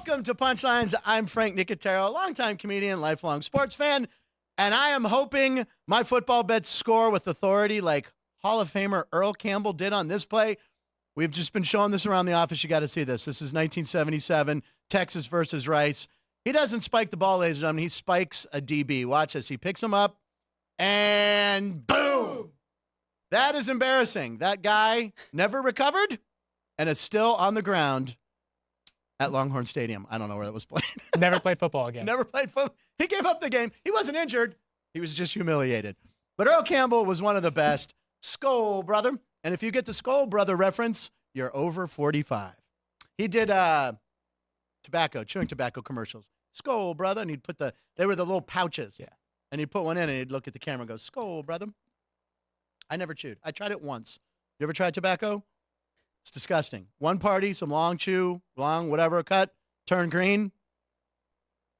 Welcome to Punchlines. I'm Frank Nicotero, longtime comedian, lifelong sports fan, and I am hoping my football bets score with authority like Hall of Famer Earl Campbell did on this play. We've just been showing this around the office. You got to see this. This is 1977, Texas versus Rice. He doesn't spike the ball, ladies and gentlemen. He spikes a DB. Watch this. He picks him up, and boom! That is embarrassing. That guy never recovered and is still on the ground at Longhorn Stadium. I don't know where that was played. Never played football again. Never played football. He gave up the game. He wasn't injured. He was just humiliated. But Earl Campbell was one of the best. Skol, brother. And if you get the Skol, brother reference, you're over 45. He did chewing tobacco commercials. Skol, brother. And he'd put they were the little pouches. Yeah. And he'd put one in and he'd look at the camera and go, Skol, brother. I never chewed. I tried it once. You ever tried tobacco? It's disgusting. One party, some long chew, long whatever cut, turn green.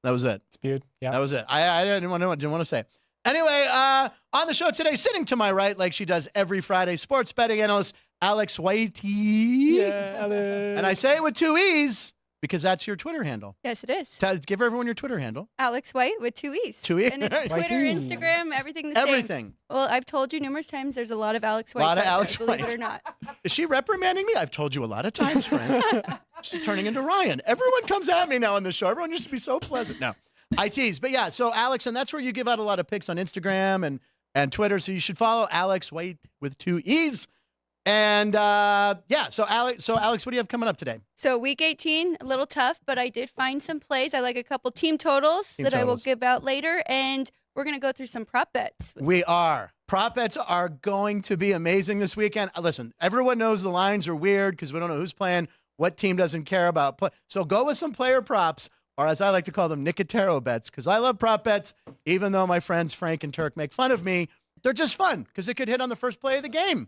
That was it. Spewed. Yeah. That was it. I didn't want to say it. Anyway, on the show today, sitting to my right, like she does every Friday, sports betting analyst Alex Whitey. Yeah, Alex. And I say it with two E's because that's your Twitter handle. Yes, it is. Give everyone your Twitter handle. Alex White with two E's. Two E's. And it's Twitter, Whitey. Instagram, everything the same. Everything. Well, I've told you numerous times there's a lot of Alex Whites. Lot of out there, Alex believe Whites. it or not. Is she reprimanding me? I've told you a lot of times, Frank. She's turning into Ryan. Everyone comes at me now on the show. Everyone used to be so pleasant. No, I tease. But yeah, so Alex, and that's where you give out a lot of pics on Instagram and Twitter. So you should follow Alex White with two E's. And so Alex, what do you have coming up today? So week 18, a little tough, but I did find some plays. I like a couple team totals I will give out later, and we're going to go through some prop bets. We are. Prop bets are going to be amazing this weekend. Listen, everyone knows the lines are weird because we don't know who's playing, what team doesn't care about play. So go with some player props, or as I like to call them, Nicotero bets, because I love prop bets, even though my friends Frank and Turk make fun of me. They're just fun because it could hit on the first play of the game.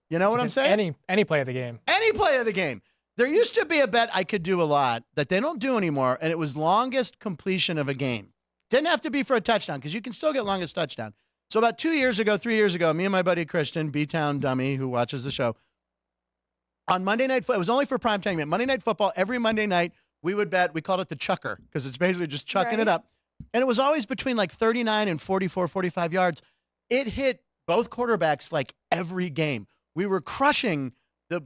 You know what I'm saying? Any play of the game. Any play of the game. There used to be a bet I could do a lot that they don't do anymore, and it was longest completion of a game. Didn't have to be for a touchdown because you can still get longest touchdown. So about 3 years ago, me and my buddy Christian, B-Town dummy who watches the show, on Monday Night Football, it was only for primetime game, Monday Night Football, every Monday night, we would bet, we called it the chucker because it's basically just chucking it up. And it was always between like 39 and 44, 45 yards. It hit both quarterbacks like every game. We were crushing the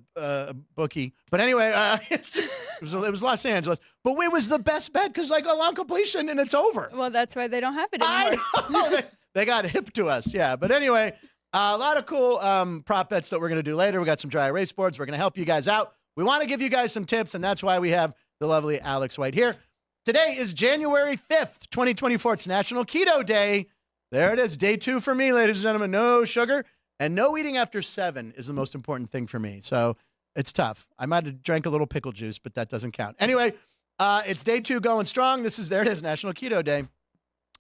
bookie. But anyway, it was Los Angeles. But it was the best bet because like a long completion and it's over. Well, that's why they don't have it anymore. I know. They got hip to us. Yeah. But anyway, a lot of cool prop bets that we're going to do later. We got some dry erase boards. We're going to help you guys out. We want to give you guys some tips, and that's why we have the lovely Alex White here. Today is January 5th, 2024. It's National Keto Day. There it is. Day 2 for me, ladies and gentlemen. No sugar. And no eating after 7 is the most important thing for me. So it's tough. I might have drank a little pickle juice, but that doesn't count. Anyway, it's day 2 going strong. There it is, National Keto Day.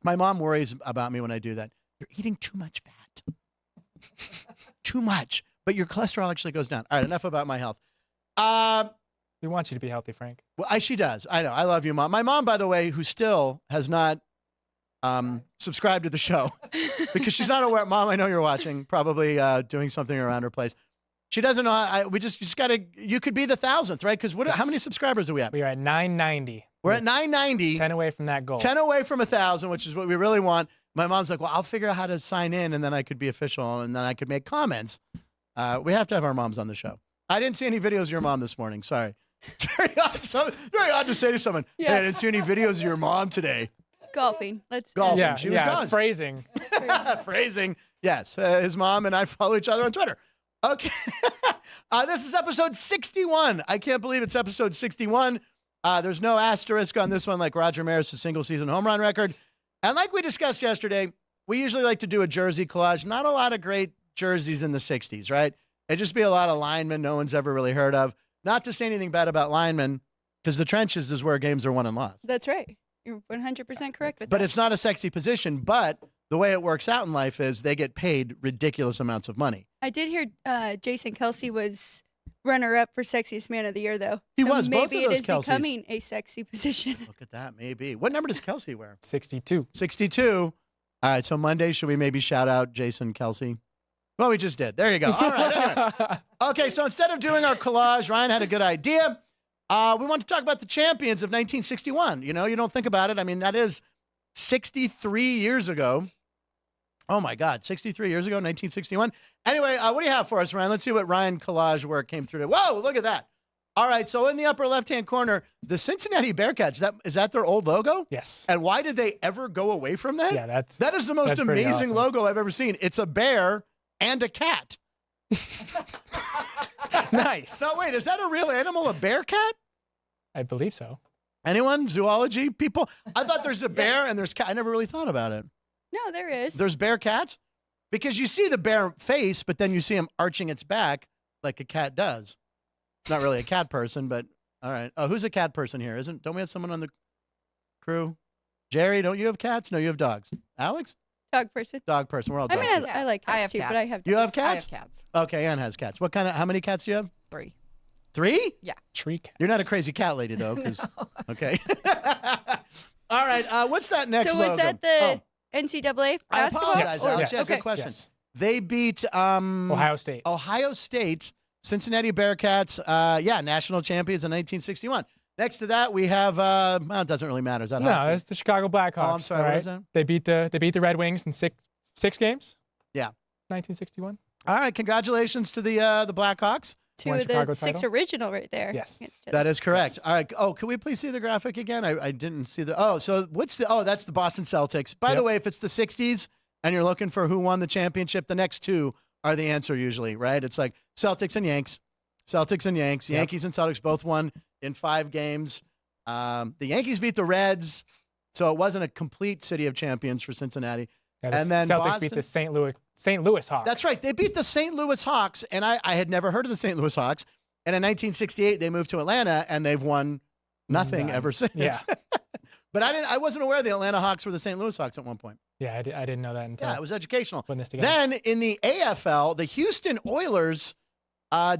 My mom worries about me when I do that. You're eating too much fat. Too much. But your cholesterol actually goes down. All right, enough about my health. We want you to be healthy, Frank. Well, she does. I know. I love you, Mom. My mom, by the way, who still has not subscribe to the show because she's not aware. Mom, I know you're watching, probably doing something around her place. She doesn't know. We just got to, you could be the 1,000th, right? Because how many subscribers are we at? We are at 990. We're at 990. 10 away from that goal. 10 away from 1,000, which is what we really want. My mom's like, well, I'll figure out how to sign in and then I could be official and then I could make comments. We have to have our moms on the show. I didn't see any videos of your mom this morning. Sorry. It's very odd to say to someone, hey, I didn't see any videos of your mom today. Golfing. Golfing. Yeah, She was gone. Phrasing. Phrasing. Yes. His mom and I follow each other on Twitter. Okay. This is episode 61. I can't believe it's episode 61. There's no asterisk on this one like Roger Maris' single season home run record. And like we discussed yesterday, we usually like to do a jersey collage. Not a lot of great jerseys in the 60s, right? It'd just be a lot of linemen no one's ever really heard of. Not to say anything bad about linemen, because the trenches is where games are won and lost. That's right. You're 100% correct with that. But it's not a sexy position. But the way it works out in life is they get paid ridiculous amounts of money. I did hear Jason Kelsey was runner-up for Sexiest Man of the Year, though. He was. Both of maybe it those is Kelseys. becoming a sexy position. Look at that. Maybe. What number does Kelsey wear? 62. 62. All right. So Monday, should we maybe shout out Jason Kelsey? Well, we just did. There you go. All right. Anyway. Okay. So instead of doing our collage, Ryan had a good idea. We want to talk about the champions of 1961. You know, you don't think about it. I mean, that is 63 years ago. Oh, my God. 63 years ago, 1961. Anyway, what do you have for us, Ryan? Let's see what Ryan collage work came through. Whoa, look at that. All right, so in the upper left-hand corner, the Cincinnati Bearcats, is that their old logo? Yes. And why did they ever go away from that? Yeah, that is the most amazing awesome logo I've ever seen. It's a bear and a cat. Nice. No, wait, is that a real animal, a bear cat? I believe so. Anyone? Zoology people? I thought there's a bear and there's cat. I never really thought about it. No, there is. There's bear cats? Because you see the bear face, but then you see him arching its back like a cat does. Not really a cat person, but all right. Oh, who's a cat person here? Don't we have someone on the crew? Jerry, don't you have cats? No, you have dogs. Alex? Dog person. Dog person. We're all dog I mean, I like cats too, cats. but I have dogs. You have cats? I have cats. Okay, Ann has cats. How many cats do you have? 3. 3? Yeah. Tree cats. You're not a crazy cat lady, though. No. Okay. All right. What's that next So logo? was that the NCAA I basketball? apologize, Alex. Yeah, Okay. good question. Yes. They beat Ohio State. Ohio State, Cincinnati Bearcats, national champions in 1961. Next to that, we have, well, it doesn't really matter. Is that No, hockey? that's the Chicago Blackhawks. Oh, I'm sorry. Right? What is that? They beat the Red Wings in six games. Yeah. 1961. All right. Congratulations to the Blackhawks. Two Won of the Chicago 6 title? original right there. Yes. That is correct. Yes. All right. Oh, can we please see the graphic again? I didn't see the. Oh, so that's the Boston Celtics. By the way, if it's the 60s and you're looking for who won the championship, the next two are the answer usually, right? It's like Celtics and Yanks. Celtics and Yanks. Yep. Yankees and Celtics both won in 5 games. The Yankees beat the Reds, so it wasn't a complete city of champions for Cincinnati. And then Celtics beat the St. Louis Hawks. That's right. They beat the St. Louis Hawks, and I had never heard of the St. Louis Hawks. And in 1968, they moved to Atlanta, and they've won nothing ever since. Yeah. But I wasn't aware the Atlanta Hawks were the St. Louis Hawks at one point. Yeah, I didn't know that until. Yeah, it was educational. Putting this together. Then in the AFL, the Houston Oilers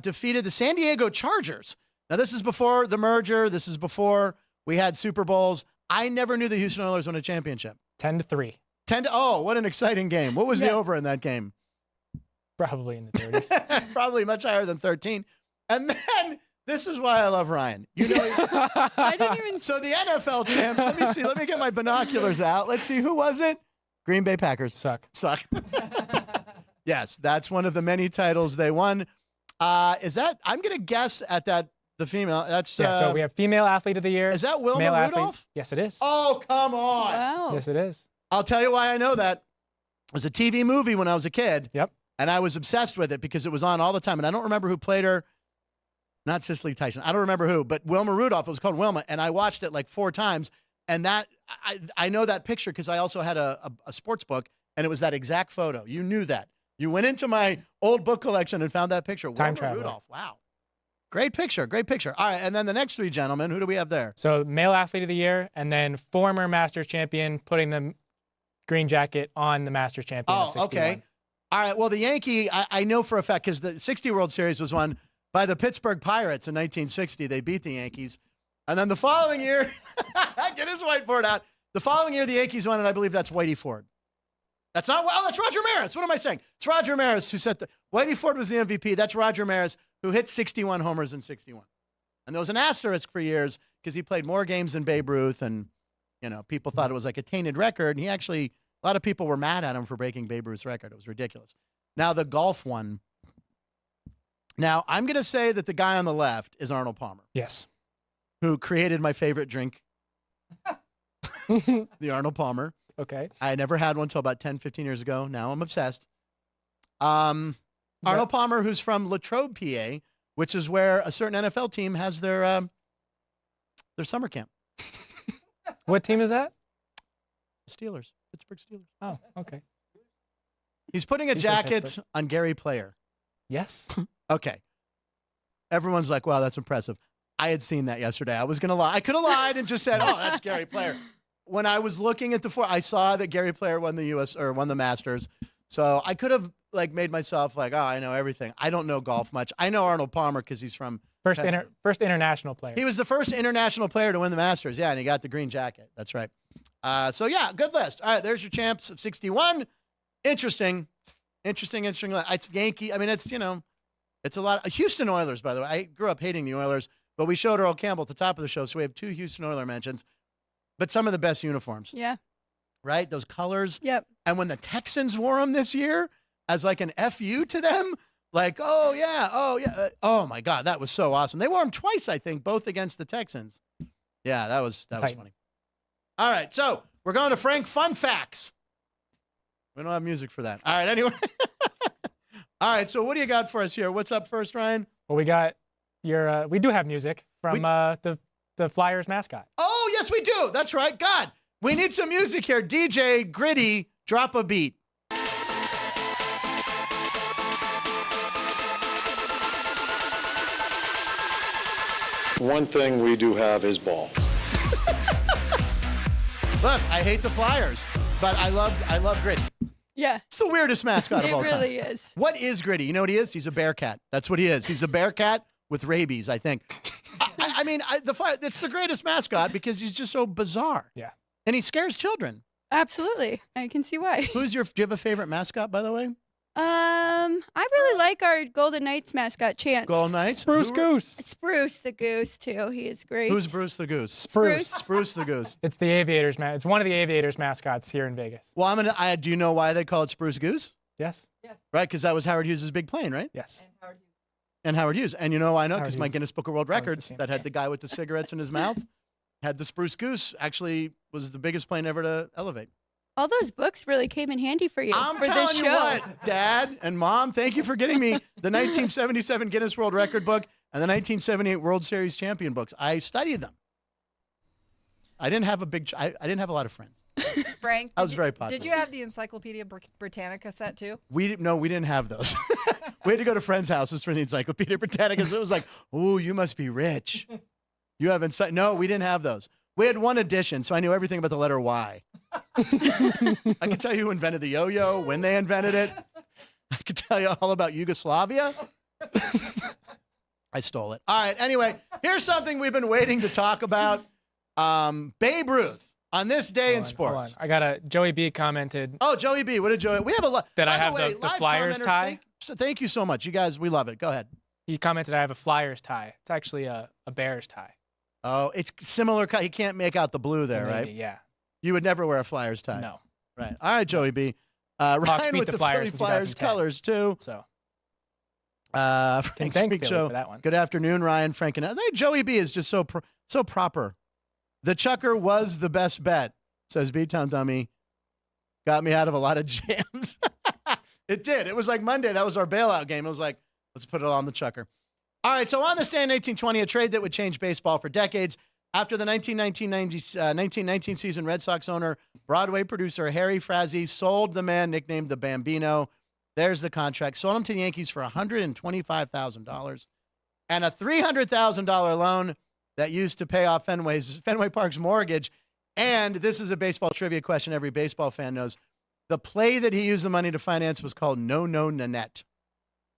defeated the San Diego Chargers. Now, this is before the merger. This is before we had Super Bowls. I never knew the Houston Oilers won a championship. 10-3. Oh, what an exciting game. What was the over in that game? Probably in the 30s. Probably much higher than 13. And then this is why I love Ryan. You know, I didn't even. so the NFL champs. Let me see. Let me get my binoculars out. Let's see, who was it? Green Bay Packers. Suck. Yes, that's one of the many titles they won. Is that? I'm gonna guess at that the female. That's So we have female athlete of the year. Is that Wilma male Rudolph? Athlete. Yes, it is. Oh, come on. Wow. Yes, it is. I'll tell you why I know that. It was a TV movie when I was a kid. Yep. And I was obsessed with it because it was on all the time. And I don't remember who played her. Not Cicely Tyson. I don't remember who, but Wilma Rudolph. It was called Wilma. And I watched it like 4 times. And that I know that picture because I also had a sports book, and it was that exact photo. You knew that. You went into my old book collection and found that picture. Time Wilma traveler. Rudolph. Wow. Great picture. Great picture. All right. And then the next 3 gentlemen, who do we have there? So male athlete of the year, and then former Masters champion, putting the green jacket on the Masters champion. of 61. Okay. All right. Well, the Yankee, I know for a fact because the 60 World Series was won by the Pittsburgh Pirates in 1960. They beat the Yankees. And then the following year, get his whiteboard out. The following year, the Yankees won, and I believe that's Whitey Ford. That's not, oh, that's Roger Maris. What am I saying? It's Roger Maris who set Whitey Ford was the MVP. That's Roger Maris who hit 61 homers in 61. And there was an asterisk for years because he played more games than Babe Ruth, and, you know, people thought it was like a tainted record. And he actually, a lot of people were mad at him for breaking Babe Ruth's record. It was ridiculous. Now, the golf one. Now, I'm going to say that the guy on the left is Arnold Palmer, Yes. who created my favorite drink, the Arnold Palmer. Okay. I never had one until about 10, 15 years ago. Now I'm obsessed. Arnold Palmer, who's from Latrobe, PA, which is where a certain NFL team has their summer camp. What team is that? Steelers, Pittsburgh Steelers. Oh, okay. He's putting a He said jacket Pittsburgh. on Gary Player. Yes. Okay. Everyone's like, wow, that's impressive. I had seen that yesterday. I was going to lie. I could have lied and just said, oh, that's Gary Player. When I was looking at I saw that Gary Player won the Masters. So I could have like made myself like, oh, I know everything. I don't know golf much. I know Arnold Palmer because he's from First international player. He was the first international player to win the Masters. Yeah, and he got the green jacket. That's right. So yeah, good list. All right, there's your champs of 61. Interesting. It's Yankee. I mean, it's, you know, it's a lot. Houston Oilers, by the way. I grew up hating the Oilers. But we showed Earl Campbell at the top of the show, so we have 2 Houston Oilers mentions. But some of the best uniforms. Yeah. Right? Those colors. Yep. And when the Texans wore them this year as like an FU to them, like, oh, yeah. Oh, my God, that was so awesome. They wore them twice, I think, both against the Texans. Yeah, that was funny. All right, so we're going to Frank Fun Facts. We don't have music for that. All right, anyway. All right, so what do you got for us here? What's up first, Ryan? Well, we got we do have music from the Flyers mascot. Oh, yes, we do. That's right. God, we need some music here. DJ Gritty, drop a beat. One thing we do have is balls. Look, I hate the Flyers, but I love Gritty. Yeah. It's the weirdest mascot of all time. It really is. What is Gritty? You know what he is? He's a bear cat. That's what he is. He's a bear cat with rabies, I think. I mean, it's the greatest mascot because he's just so bizarre. Yeah. And he scares children. Absolutely. I can see why. Do you have a favorite mascot, by the way? I really like our Golden Knights mascot, Chance. Golden Knights? Spruce Goose. Spruce the Goose, too. He is great. Who's Bruce the Goose? Spruce. Spruce the Goose. It's the Aviators, It's one of the Aviators mascots here in Vegas. Well, do you know why they call it Spruce Goose? Yes. Right, because that was Howard Hughes' big plane, right? Yes. And Howard Hughes. And you know why I know? Howard Because my Hughes. Guinness Book of World Records same. that had the guy with the cigarettes in his mouth had the Spruce Goose. Actually was the biggest plane ever to elevate. All those books really came in handy for you I'm for telling this you show. what, Dad and Mom, thank you for getting me the 1977 Guinness World Record book and the 1978 World Series champion books. I studied them. I didn't have I didn't have a lot of friends. Frank, I was very popular. Did you have the Encyclopedia Britannica set too? No, we didn't have those. We had to go to friends' houses for the Encyclopedia Britannica. So it was like, oh, you must be rich. You haven't. No, we didn't have those. We had one edition, so I knew everything about the letter Y. I can tell you who invented the yo-yo, when they invented it. I could tell you all about Yugoslavia. I stole it. All right, anyway, here's something we've been waiting to talk about. Babe Ruth, on this day in sports. I got Joey B commented. Oh, Joey B, what did Joey? We have a lot. That I By have way, the live Flyers commenters, tie. Thank you so much. You guys, we love it. Go ahead. He commented I have a Flyers tie. It's actually a Bears tie. Oh, it's similar. You can't make out the blue there, Maybe, right? Yeah. You would never wear a Flyers tie. No. Right. All right, Joey B. Hawks Ryan beat with the the Flyers Philly in Flyers 2010. colors, too. So. Frank Thank Speak Philly Show. for that one. Good afternoon, Ryan, Frank, and I think Joey B is just so proper. The Chucker was the best bet, says B-Town Dummy. Got me out of a lot of jams. It did. It was like Monday. That was our bailout game. It was like, let's put it on the Chucker. All right, so on this day in 1820, a trade that would change baseball for decades. After the 1919 season, Red Sox owner, Broadway producer Harry Frazee sold the man nicknamed the Bambino. There's the contract. Sold him to the Yankees for $125,000 and a $300,000 loan that used to pay off Fenway Park's mortgage. And this is a baseball trivia question every baseball fan knows. The play that he used the money to finance was called No No Nanette.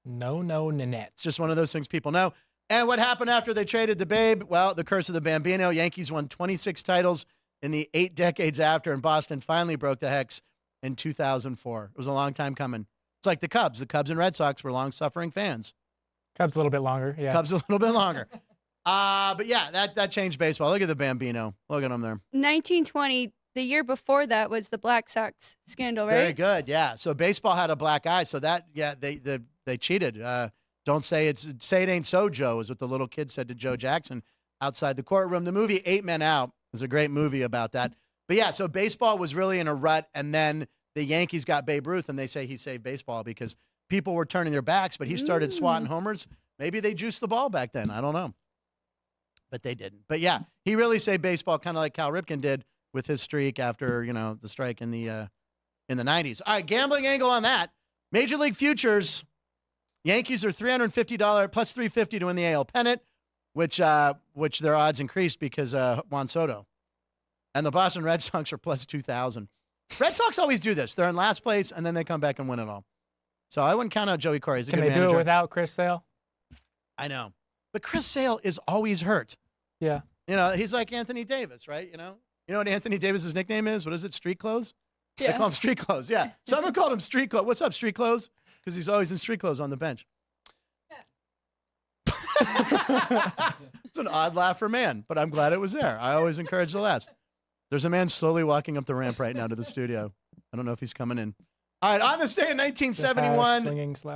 No Nanette. It's just one of those things people know. And what happened after they traded the Babe? Well, the curse of the Bambino. Yankees won 26 titles in the 8 decades after, and Boston finally broke the hex in 2004. It was a long time coming. It's like the Cubs. The Cubs and Red Sox were long-suffering fans. Cubs a little bit longer. Yeah. Cubs a little bit longer. But yeah, that changed baseball. Look at the Bambino. Look at him there. 1920, the year before that was the Black Sox scandal, right? Very good. Yeah. So baseball had a black eye. So that, yeah, they cheated. Don't say it ain't so, Joe, is what the little kid said to Joe Jackson outside the courtroom. The movie 8 Men Out is a great movie about that. But yeah, so baseball was really in a rut, and then the Yankees got Babe Ruth, and they say he saved baseball because people were turning their backs, but he started swatting homers. Maybe they juiced the ball back then. I don't know. But they didn't. But yeah, he really saved baseball, kind of like Cal Ripken did with his streak after, the strike in the 90s. All right, gambling angle on that. Major League Futures. Yankees are $350 plus $350 to win the AL pennant, which their odds increased because Juan Soto. And the Boston Red Sox are plus 2,000. Red Sox always do this. They're in last place, and then they come back and win it all. So I wouldn't count out Joey Corey. He's a Can good they manager. do it without Chris Sale? I know. But Chris Sale is always hurt. Yeah. He's like Anthony Davis, right? You know what Anthony Davis's nickname is? What is it? Street Clothes? Yeah. They call him Street Clothes. Yeah. Someone called him Street Clothes. What's up, Street Clothes? Because he's always in street clothes on the bench. It's an odd laugh for man, but I'm glad it was there. I always encourage the laughs. There's a man slowly walking up the ramp right now to the studio. I don't know if he's coming in. All right, on this day in 1971,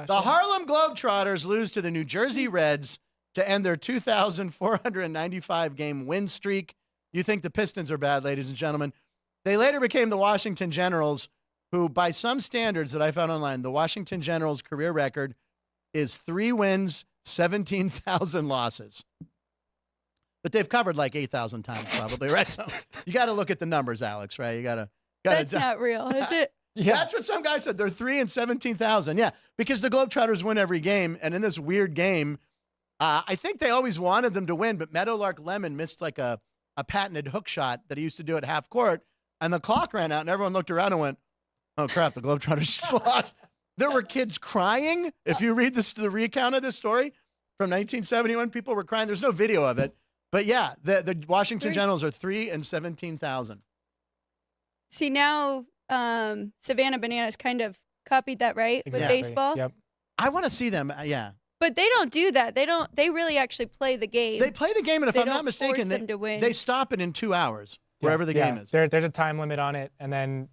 the Harlem Globetrotters lose to the New Jersey Reds to end their 2,495-game win streak. You think the Pistons are bad, ladies and gentlemen. They later became the Washington Generals, who, by some standards that I found online, the Washington Generals' career record is 3 wins, 17,000 losses. But they've covered like 8,000 times probably, right? So you got to look at the numbers, Alex, right? You got to. That's not real, is it? Yeah. That's what some guys said. They're 3 and 17,000. Yeah, because the Globetrotters win every game. And in this weird game, I think they always wanted them to win, but Meadowlark Lemon missed like a patented hook shot that he used to do at half court. And the clock ran out, and everyone looked around and went, oh, crap, the Globetrotters just lost. There were kids crying. If you read the recount of this story from 1971, people were crying. There's no video of it. But, yeah, the Washington Generals are 3 and 17,000. See, now Savannah Bananas kind of copied that, right, Exactly. with baseball? Yep. I want to see them, yeah. But they don't do that. They really actually play the game. They play the game, and if They I'm not don't mistaken, force them to win. they stop it in 2 hours, wherever the game is. There's a time limit on it, and then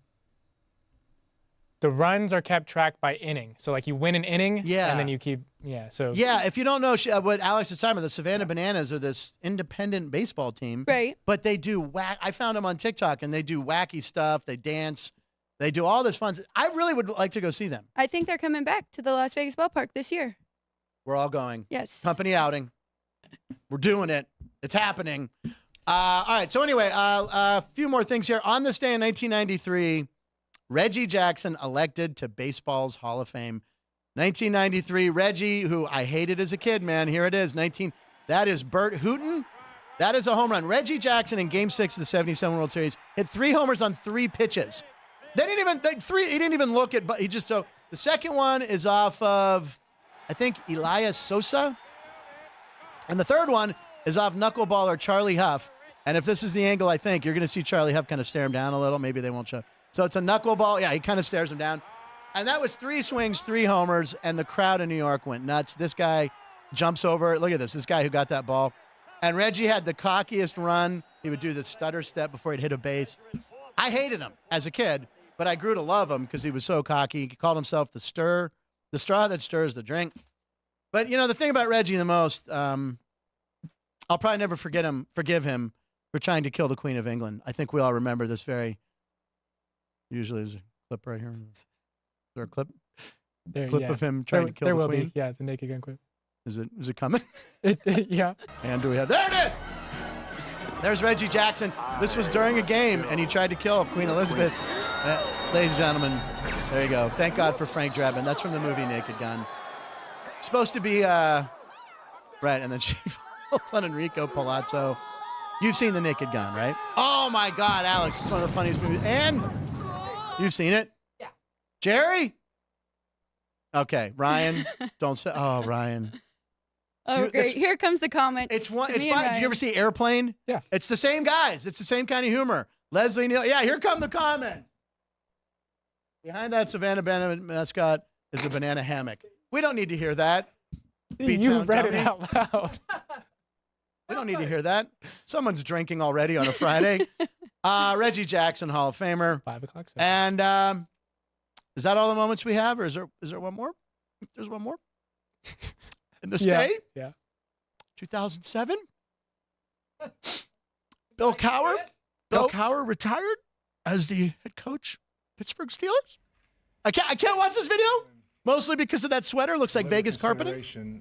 the runs are kept tracked by inning. So, like, you win an inning, Yeah. and then you keep, so. Yeah, if you don't know what Alex is talking about, the Savannah Bananas are this independent baseball team. Right. But they do I found them on TikTok, and they do wacky stuff. They dance. They do all this fun. I really would like to go see them. I think they're coming back to the Las Vegas ballpark this year. We're all going. Yes. Company outing. We're doing it. It's happening. All right. So anyway, a few more things here. On this day in 1993, Reggie Jackson elected to baseball's Hall of Fame. 1993, Reggie, who I hated as a kid, man. Here it is. That is Bert Hooton. That is a home run. Reggie Jackson in Game 6 of the 77 World Series hit 3 homers on 3 pitches. He didn't even look at, but so the second one is off of, I think, Elias Sosa. And the third one is off knuckleballer Charlie Huff. And if this is the angle, I think, you're going to see Charlie Huff kind of stare him down a little. Maybe they won't show. So it's a knuckleball. Yeah, he kind of stares him down. And that was 3 swings, 3 homers, and the crowd in New York went nuts. This guy jumps over. Look at this guy who got that ball. And Reggie had the cockiest run. He would do the stutter step before he'd hit a base. I hated him as a kid, but I grew to love him because he was so cocky. He called himself the straw that stirs the drink. But, the thing about Reggie the most, I'll probably never forgive him for trying to kill the Queen of England. I think we all remember this usually there's a clip right here. Is there a clip? Of him trying to kill the Queen? Be. Yeah, the Naked Gun clip. Is it coming? Yeah. And do we have... There it is! There's Reggie Jackson. This was during a game, and he tried to kill Queen Elizabeth. Ladies and gentlemen, there you go. Thank God for Frank Drebin. That's from the movie Naked Gun. Supposed to be... right, and then she falls on Enrico Palazzo. You've seen The Naked Gun, right? Oh, my God, Alex. It's one of the funniest movies. And you've seen it? Yeah. Jerry? Okay, Ryan. Don't say... Oh, Ryan. Oh, great. Here comes the comments. Did you ever see Airplane? Yeah. It's the same guys. It's the same kind of humor. Leslie Neal. Yeah, here come the comments. Behind that Savannah Banana mascot is a banana hammock. We don't need to hear that. You read it out loud. We don't need to hear that. Someone's drinking already on a Friday. Reggie Jackson, Hall of Famer. 5 o'clock. So. And is that all the moments we have, or is there one more? There's one more. In this day? Yeah. 2007? Bill Cowher? Bill Cowher retired as the head coach Pittsburgh Steelers? I can't watch this video, mostly because of that sweater. Looks like Vegas carpeting.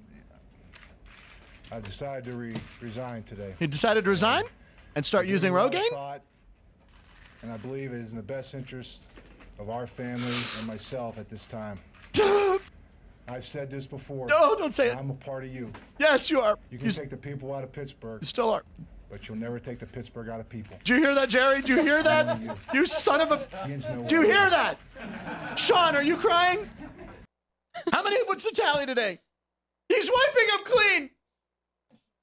I decided to resign today. He decided to resign and start using Rogaine? And I believe it is in the best interest of our family and myself at this time. I've said this before. No, don't say it. I'm a part of you. Yes, you are. You can take the people out of Pittsburgh. You still are. But you'll never take the Pittsburgh out of people. Do you hear that, Jerry? Do you hear that? You son of a... Do you hear that? Sean, are you crying? What's the tally today? He's wiping them clean.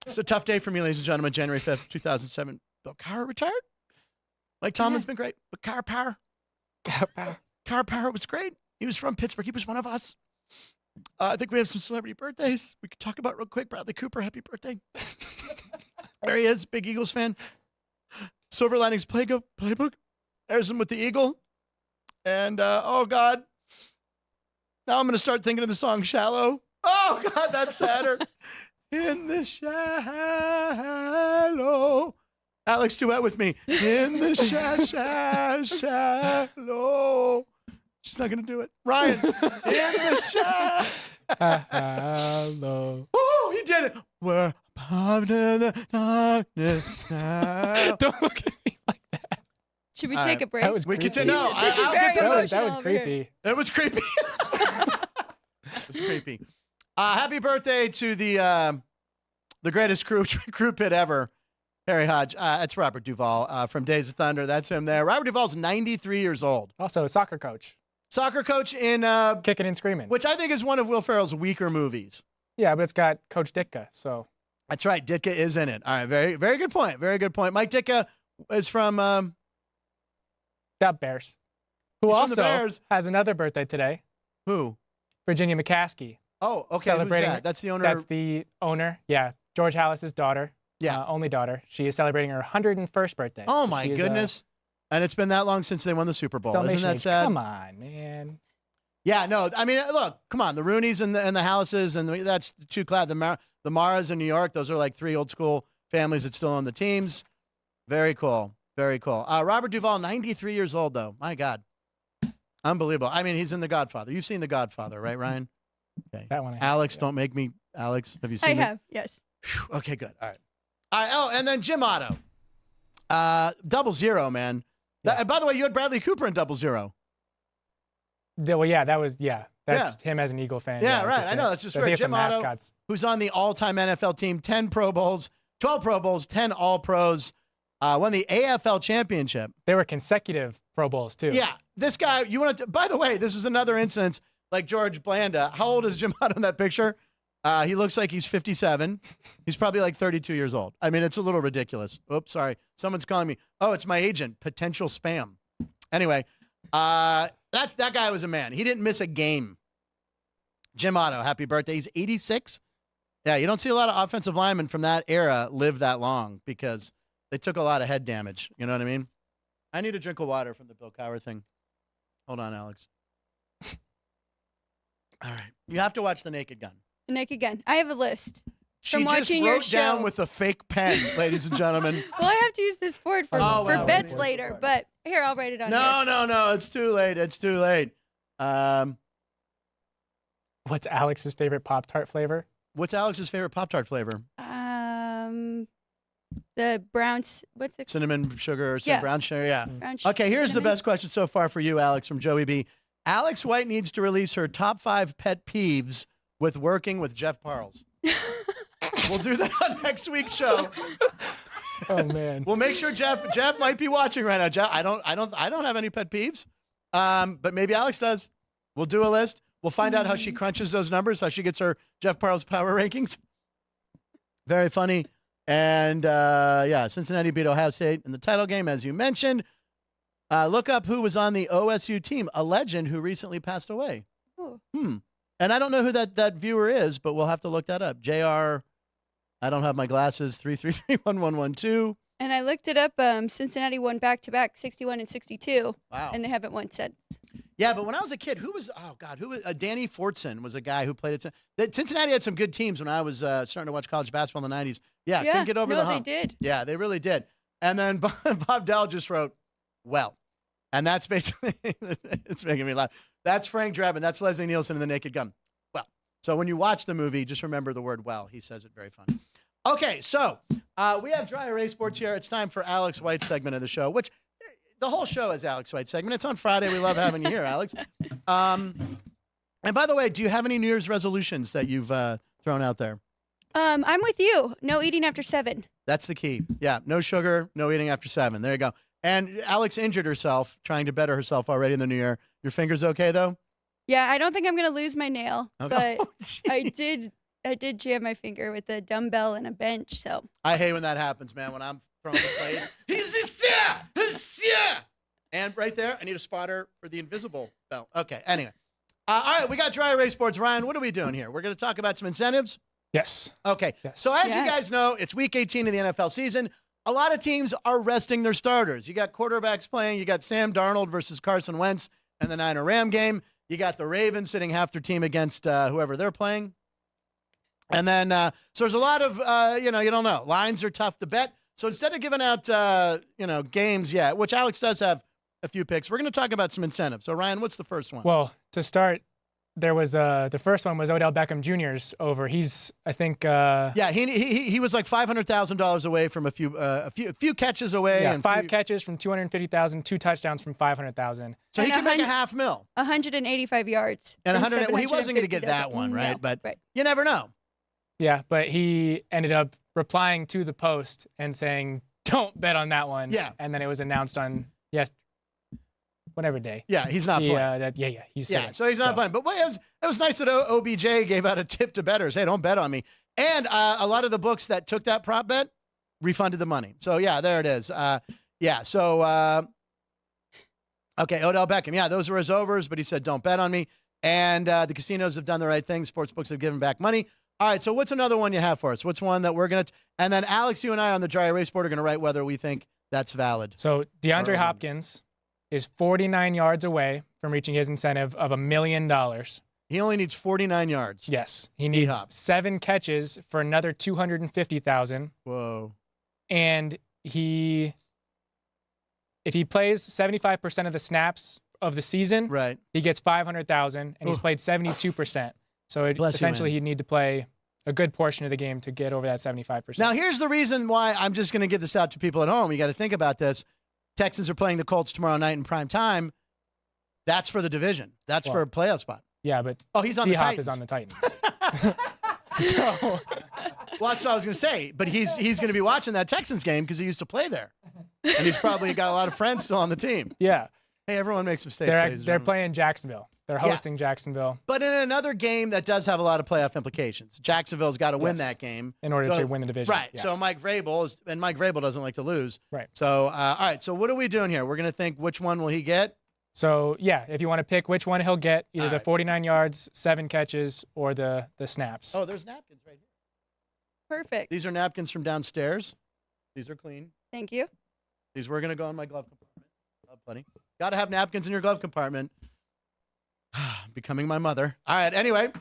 It's a tough day for me, ladies and gentlemen. January 5th, 2007. Bill Cowher retired. Mike Tomlin's been great. But Cowher Power was great. He was from Pittsburgh. He was one of us. I think we have some celebrity birthdays we could talk about real quick. Bradley Cooper, happy birthday. There he is, big Eagles fan. Silver Linings Playbook. There's him with the Eagle. And, oh, God. Now I'm going to start thinking of the song Shallow. Oh, God, that's sadder. In the shallow. Alex, duet with me. In the shallow. She's not going to do it. Ryan. In the Hello. Oh, he did it. We're part of the darkness now. Don't look at me like that. Should we All take right. a break? That was We creepy. could no. This is I'll very get to emotional That was over here. creepy. It was creepy. It was creepy. Happy birthday to the greatest crew pit ever, Harry Hodge. It's Robert Duvall from Days of Thunder. That's him there. Robert Duvall's 93 years old. Also, a soccer coach. Soccer coach in Kicking and screaming. which I think is one of Will Ferrell's weaker movies. Yeah, but it's got Coach Ditka, so. That's right. Ditka is in it. All right. Very, very good point. Very good point. Mike Ditka is from That Bears. Who He's from the also Bears. has another birthday today. who? Virginia McCaskey. Oh, okay. Who's Celebrating- that? That's the owner. That's the owner. Yeah. George Hallis's daughter. Yeah. Only daughter. She is celebrating her 101st birthday. Oh So my she is, goodness. And it's been that long since they won the Super Bowl. Isn't Dalmatian that age. sad? Come on, man. Yeah, no. I mean, look, come on. The Rooneys and the Hallises, and that's the two class. The Maras in New York, those are like three old school families that still own the teams. Very cool. Very cool. Robert Duvall, 93 years old, though. My God. Unbelievable. I mean, he's in The Godfather. You've seen The Godfather, right, Ryan? Okay. That one. I have, Alex, yeah. don't make me. Alex, have you seen I it? have, yes. Phew, okay, good. All right. Oh, and then Jim Otto. 0-0, man. Yeah. By the way, you had Bradley Cooper in 0-0. Well, yeah, that's him as an Eagle fan. Yeah, right. just I know. That's just I weird. think Jim the Otto, mascots. who's on the all-time NFL team, 10 Pro Bowls, 12 Pro Bowls, 10 All-Pros, won the AFL championship. They were consecutive Pro Bowls, too. Yeah, this guy, you want to, by the way, this is another instance like George Blanda. How old is Jim Otto in that picture? He looks like he's 57. He's probably like 32 years old. I mean, it's a little ridiculous. Oops, sorry. Someone's calling me. Oh, it's my agent. Potential spam. Anyway, that guy was a man. He didn't miss a game. Jim Otto, happy birthday. He's 86. Yeah, you don't see a lot of offensive linemen from that era live that long because they took a lot of head damage. You know what I mean? I need a drink of water from the Bill Cowher thing. Hold on, Alex. All right. You have to watch The Naked Gun. Naked Gun. I have a list. She From just watching your wrote down show. with a fake pen, ladies and gentlemen. Well, I have to use this board for, Oh, for wow. bets Wait. later, but here, I'll write it on No. It's too late. It's too late. What's Alex's favorite Pop-Tart flavor? What's Alex's favorite Pop-Tart flavor? here. The browns, what's it? Cinnamon sugar or some Yeah. brown sugar? Yeah. Brown Okay, here's the cinnamon? best question so far for you, Alex, from Joey B. Alex White needs to release her top 5 pet peeves with working with Jeff Parles. We'll do that on next week's show. Oh, man. We'll make sure Jeff might be watching right now. Jeff, I don't have any pet peeves. But maybe Alex does. We'll do a list. We'll find out how she crunches those numbers, how she gets her Jeff Parles power rankings. Very funny. And yeah, Cincinnati beat Ohio State in the title game, as you mentioned. Look up who was on the OSU team, a legend who recently passed away. Oh. And I don't know who that viewer is, but we'll have to look that up. JR, I don't have my glasses, 333-1112. And I looked it up. Cincinnati won back-to-back 61 and 62, Wow. and they haven't won since. Yeah, but when I was a kid, who was Danny Fortson was a guy who played at Cincinnati had some good teams when I was starting to watch college basketball in the 90s. Yeah, couldn't get over the hump. they did. Yeah, they really did. And then Bob Dell just wrote, well. And that's basically, it's making me laugh. That's Frank Drebin. That's Leslie Nielsen in The Naked Gun. Well. So when you watch the movie, just remember the word well. He says it very funny. Okay, so we have Dry Erase Sports here. It's time for Alex White's segment of the show, which the whole show is Alex White's segment. It's on Friday. We love having you here, Alex. And by the way, do you have any New Year's resolutions that you've thrown out there? I'm with you. No eating after 7. That's the key. Yeah, no sugar, no eating after 7. There you go. And Alex injured herself trying to better herself already in the new year. Your finger's okay, though? Yeah, I don't think I'm going to lose my nail, Okay. but I did jam my finger with a dumbbell and a bench, so. I hate when that happens, man, when I'm throwing the plate. And right there, I need a spotter for the invisible belt. Okay, anyway. All right, we got dry erase boards. Ryan, what are we doing here? We're going to talk about some incentives. Yes. Okay. Yes. So as you Yes. guys know, it's week 18 of the NFL season. A lot of teams are resting their starters. You got quarterbacks playing. You got Sam Darnold versus Carson Wentz in the Niner-Ram game. You got the Ravens sitting half their team against whoever they're playing. And then, so there's a lot of, you don't know. Lines are tough to bet. So instead of giving out, games yet, which Alex does have a few picks, we're going to talk about some incentives. So, Ryan, what's the first one? Well, to start, there was the first one was Odell Beckham Jr.'s over. He's, I think, yeah, he was like $500,000 away from a few catches away. yeah, and 5 catches from 250,000, 2 touchdowns from 500,000. So he And could make $500,000. 185 yards. And from 100. Well, he wasn't going to get 750,000. that one, right? No, But right. you never know. Yeah, but he ended up replying to the post and saying, "Don't bet on that one." Yeah. And then it was announced on whatever day. Yeah, he's not He, playing. he's Yeah, sitting. so he's not playing. But it was nice that OBJ gave out a tip to bettors. Hey, don't bet on me. And a lot of the books that took that prop bet refunded the money. So, yeah, there it is. Okay, Odell Beckham. Yeah, those were his overs, but he said, don't bet on me. And the casinos have done the right thing. Sportsbooks have given back money. All right, so what's another one you have for us? What's one that we're going to – and then, Alex, you and I on the dry erase board are going to write whether we think that's valid. So DeAndre Or- Hopkins is 49 yards away from reaching his incentive of $1 million. He only needs 49 yards. Yes, he needs D-Hop. 7 catches for another 250,000, Whoa. and if he plays 75% of the snaps of the season, Right. he gets 500,000, and he's Oof. played 72%. So Bless you, essentially, man. he'd need to play a good portion of the game to get over that 75%. Now, here's the reason why I'm just going to get this out to people at home. You got to think about this. Texans are playing the Colts tomorrow night in prime time. That's for the division. That's for a playoff spot. yeah, but Oh, he's on the D-Hop Titans. is on the Titans. So Well, that's what I was going to say. But he's going to be watching that Texans game because he used to play there. And he's probably got a lot of friends still on the team. yeah, Hey, everyone makes mistakes. ladies and they're gentlemen. playing Jacksonville. They're Yeah. hosting Jacksonville But in another game that does have a lot of playoff implications. Jacksonville's got to win Yes. that game. in order So- to win the division. Right. Yeah. So Mike Vrabel doesn't like to lose. Right. So, all right. So what are we doing here? We're going to think which one will he get? So yeah, if you want to pick which one he'll get, either All the right. 49 yards, 7 catches, or the snaps. Oh, there's napkins right here. Perfect. These are napkins from downstairs. These are clean. Thank you. These were going to go in my glove compartment. Glove buddy. Got to have napkins in your glove compartment. Becoming my mother. All right. Anyway.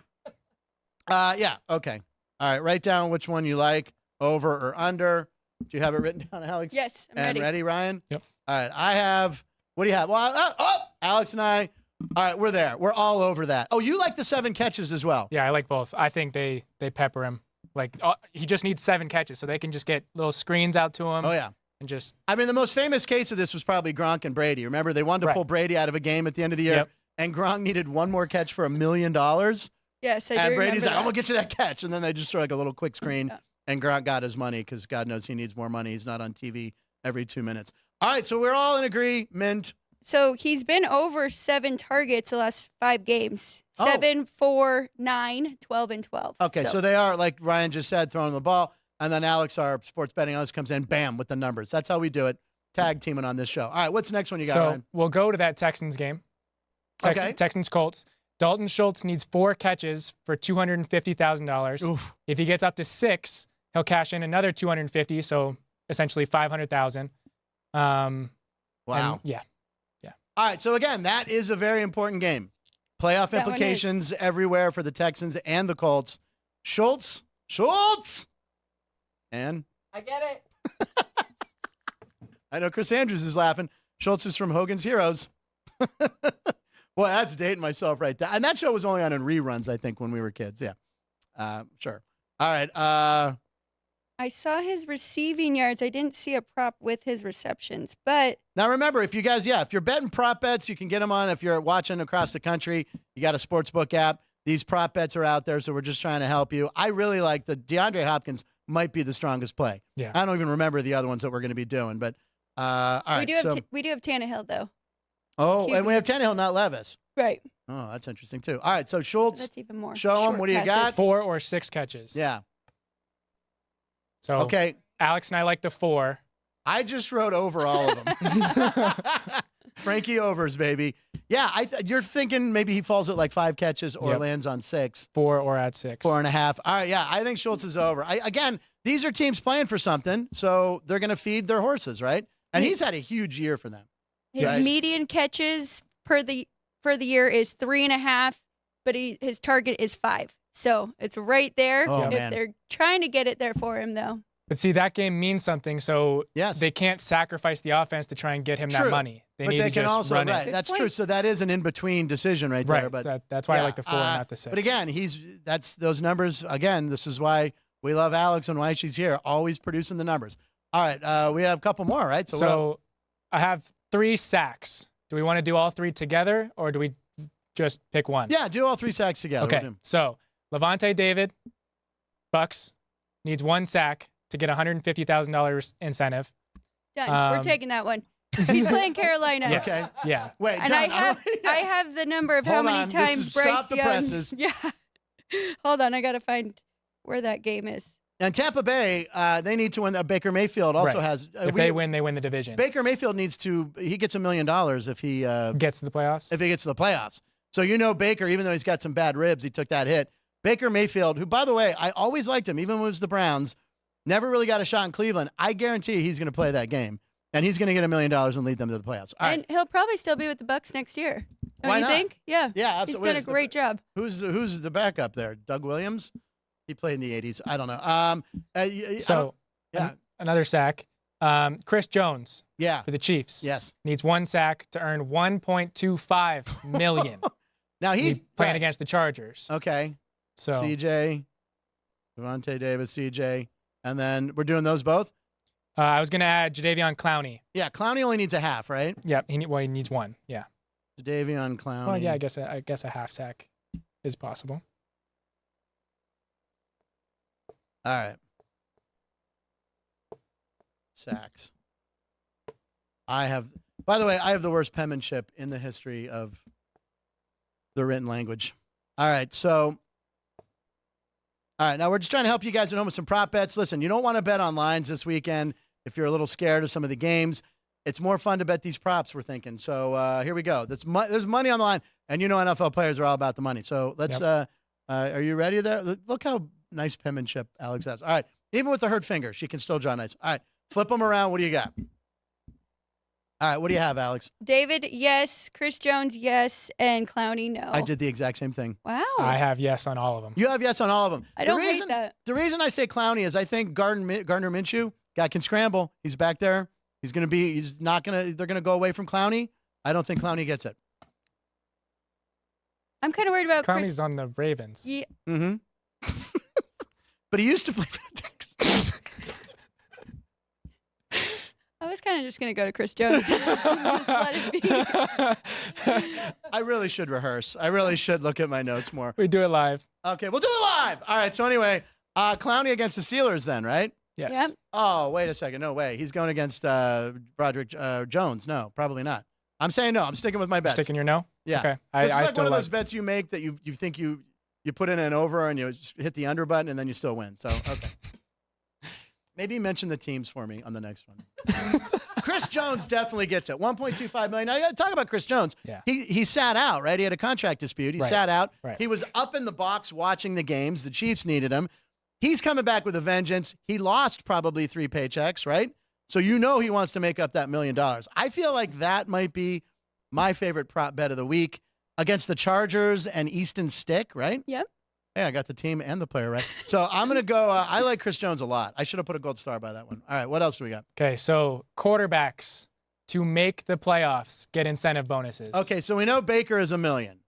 Yeah. Okay. All right. Write down which one you like, over or under. Do you have it written down, Alex? Yes, I'm And ready, Ryan? Yep. All right. I have. What do you have? Well, Alex and I. All right. We're there. We're all over that. Oh, you like the 7 catches as well. Yeah, I like both. I think they pepper him. Like he just needs 7 catches, so they can just get little screens out to him. Oh, yeah. And just I mean, the most famous case of this was probably Gronk and Brady. Remember, they wanted to Right. pull Brady out of a game at the end of the year, Yep. and Gronk needed one more catch for $1 million. Yes, I do And Brady's remember like, that. I'm going to get you that catch. And then they just throw like a little quick screen, Yeah. and Gronk got his money because God knows he needs more money. He's not on TV every 2 minutes. All right, so we're all in agreement. So he's been over 7 targets the last 5 games. Oh. 7, 4, 9, 12, and 12. Okay, so they are, like Ryan just said, throwing the ball. And then Alex, our sports betting analyst, comes in, bam, with the numbers. That's how we do it. Tag teaming on this show. All right, what's the next one you got, so Ryan? we'll go to that Texans game. Okay. Texans Colts. Dalton Schultz needs 4 catches for $250,000. Oof. If he gets up to 6, he'll cash in another 250, so essentially 500,000. Wow. And yeah. All right, so again, that is a very important game. Playoff That one implications everywhere for the Texans and the Colts. Schultz, and I get it. I know Chris Andrews is laughing. Schultz is from Hogan's Heroes. Boy, that's dating myself right there. And that show was only on in reruns, I think, when we were kids. Yeah, sure. All right. I saw his receiving yards. I didn't see a prop with his receptions, but Now remember, if you guys, if you're betting prop bets, you can get them on. If you're watching across the country, you got a sportsbook app. These prop bets are out there, so we're just trying to help you. I really like the DeAndre Hopkins might be the strongest play. Yeah. I don't even remember the other ones that we're going to be doing, but all right. we do have Tannehill though. And we QB. have Tannehill, not Levis. Right. Oh, that's interesting too. All right, so Schultz. That's even more. Show 'em. short What do you passes. got? 4 or 6 catches. Yeah. So Okay. Alex and I like the 4. I just wrote over all of them. Frankie overs, baby. Yeah, you're thinking maybe he falls at like 5 catches or Yep. lands on 6. 4 or at 6. 4.5. All right, yeah, I think Schultz is over. Again, these are teams playing for something, so they're going to feed their horses, right? And he's had a huge year for them. His Right. median catches for the year is 3.5, but his target is 5. So it's right there. Oh, if man. they're trying to get it there for him, though. But see, that game means something, so Yes. they can't sacrifice the offense to try and get him True. that money. They But need they to can just also, run right, it. that's Good true. point. So that is an in-between decision right there. Right, But so that's why I yeah, like the 4, not the 6. But again, that's those numbers. Again, this is why we love Alex and why she's here, always producing the numbers. All right, we have a couple more, right? So I have 3 sacks. Do we want to do all 3 together, or do we just pick one? yeah, do all 3 sacks together. Okay, We'll do- so Levante David, Bucks, needs 1 sack to get $150,000 incentive. Done. We're taking that one. He's playing Carolina. Yes. Okay. Yeah. Wait, And John, I have the number of how Hold many on, this times is Bryce stop the Young. presses. Yeah. Hold on, I gotta find where that game is. And Tampa Bay, they need to win. Baker Mayfield also Right. has. If they win the division. Baker Mayfield needs to. He gets $1 million if he Gets to the playoffs. if he gets to the playoffs. So Baker, even though he's got some bad ribs, he took that hit. Baker Mayfield, who by the way, I always liked him, even when it was the Browns, never really got a shot in Cleveland. I guarantee he's going to play that game, and he's going to get $1 million and lead them to the playoffs. All right. And he'll probably still be with the Bucks next year. Don't Why you not? think? Yeah. Yeah, He's absolutely. done a great job. Who's the backup there? Doug Williams. He played in the '80s. I don't know. Yeah, Another sack. Chris Jones yeah, for the Chiefs. yes. Needs 1 sack to earn $1.25 million. Now He's playing right. against the Chargers. Okay. So CJ, Devontae Davis, CJ, and then we're doing those both. I was going to add Jadeveon Clowney. Yeah, Clowney only needs a half, right? Yep. He needs 1. Yeah. Jadeveon Clowney. Well, yeah. I guess a half sack is possible. All right. Sacks. By the way, I have the worst penmanship in the history of the written language. All right, now we're just trying to help you guys at home with some prop bets. Listen, you don't want to bet on lines this weekend if you're a little scared of some of the games. It's more fun to bet these props, we're thinking. So here we go. There's money on the line, and NFL players are all about the money. So let's, are you ready there? Look how nice penmanship Alex has. All right, even with the hurt finger, she can still draw nice. All right, flip them around. What do you got? All right, what do you have, Alex? David, yes. Chris Jones, yes. And Clowney, no. I did the exact same thing. Wow. I have yes on all of them. You have yes on all of them. I don't hate that. The reason I say Clowney is I think Gardner Minshew, guy can scramble. He's back there. They're going to go away from Clowney. I don't think Clowney gets it. I'm kind of worried about Clowney's Chris. on the Ravens. Yeah. Mm-hmm. But he used to play for the Texans. I was kind of just going to go to Chris Jones. Just let it be. I really should rehearse. I really should look at my notes more. We do it live. Okay, we'll do it live. All right, so anyway, Clowney against the Steelers then, right? Yes. Yep. Oh, wait a second. No way. He's going against Broderick Jones. No, probably not. I'm saying no. I'm sticking with my bets. Sticking your no? Yeah. Okay. This is I like still one of like those bets you make that you think you put in an over and you hit the under button and then you still win. So, okay. Maybe mention the teams for me on the next one. Chris Jones definitely gets it. $1.25 million. Now, you got to talk about Chris Jones. Yeah. He sat out, right? He had a contract dispute. He Right. sat out. Right. He was up in the box watching the games. The Chiefs needed him. He's coming back with a vengeance. He lost probably 3 paychecks, right? So he wants to make up that $1 million. I feel like that might be my favorite prop bet of the week against the Chargers and Easton Stick, right? Yep. Hey, I got the team and the player right. So I'm going to go. I like Chris Jones a lot. I should have put a gold star by that one. All right, what else do we got? Okay, so quarterbacks to make the playoffs get incentive bonuses. Okay, so we know Baker is $1 million.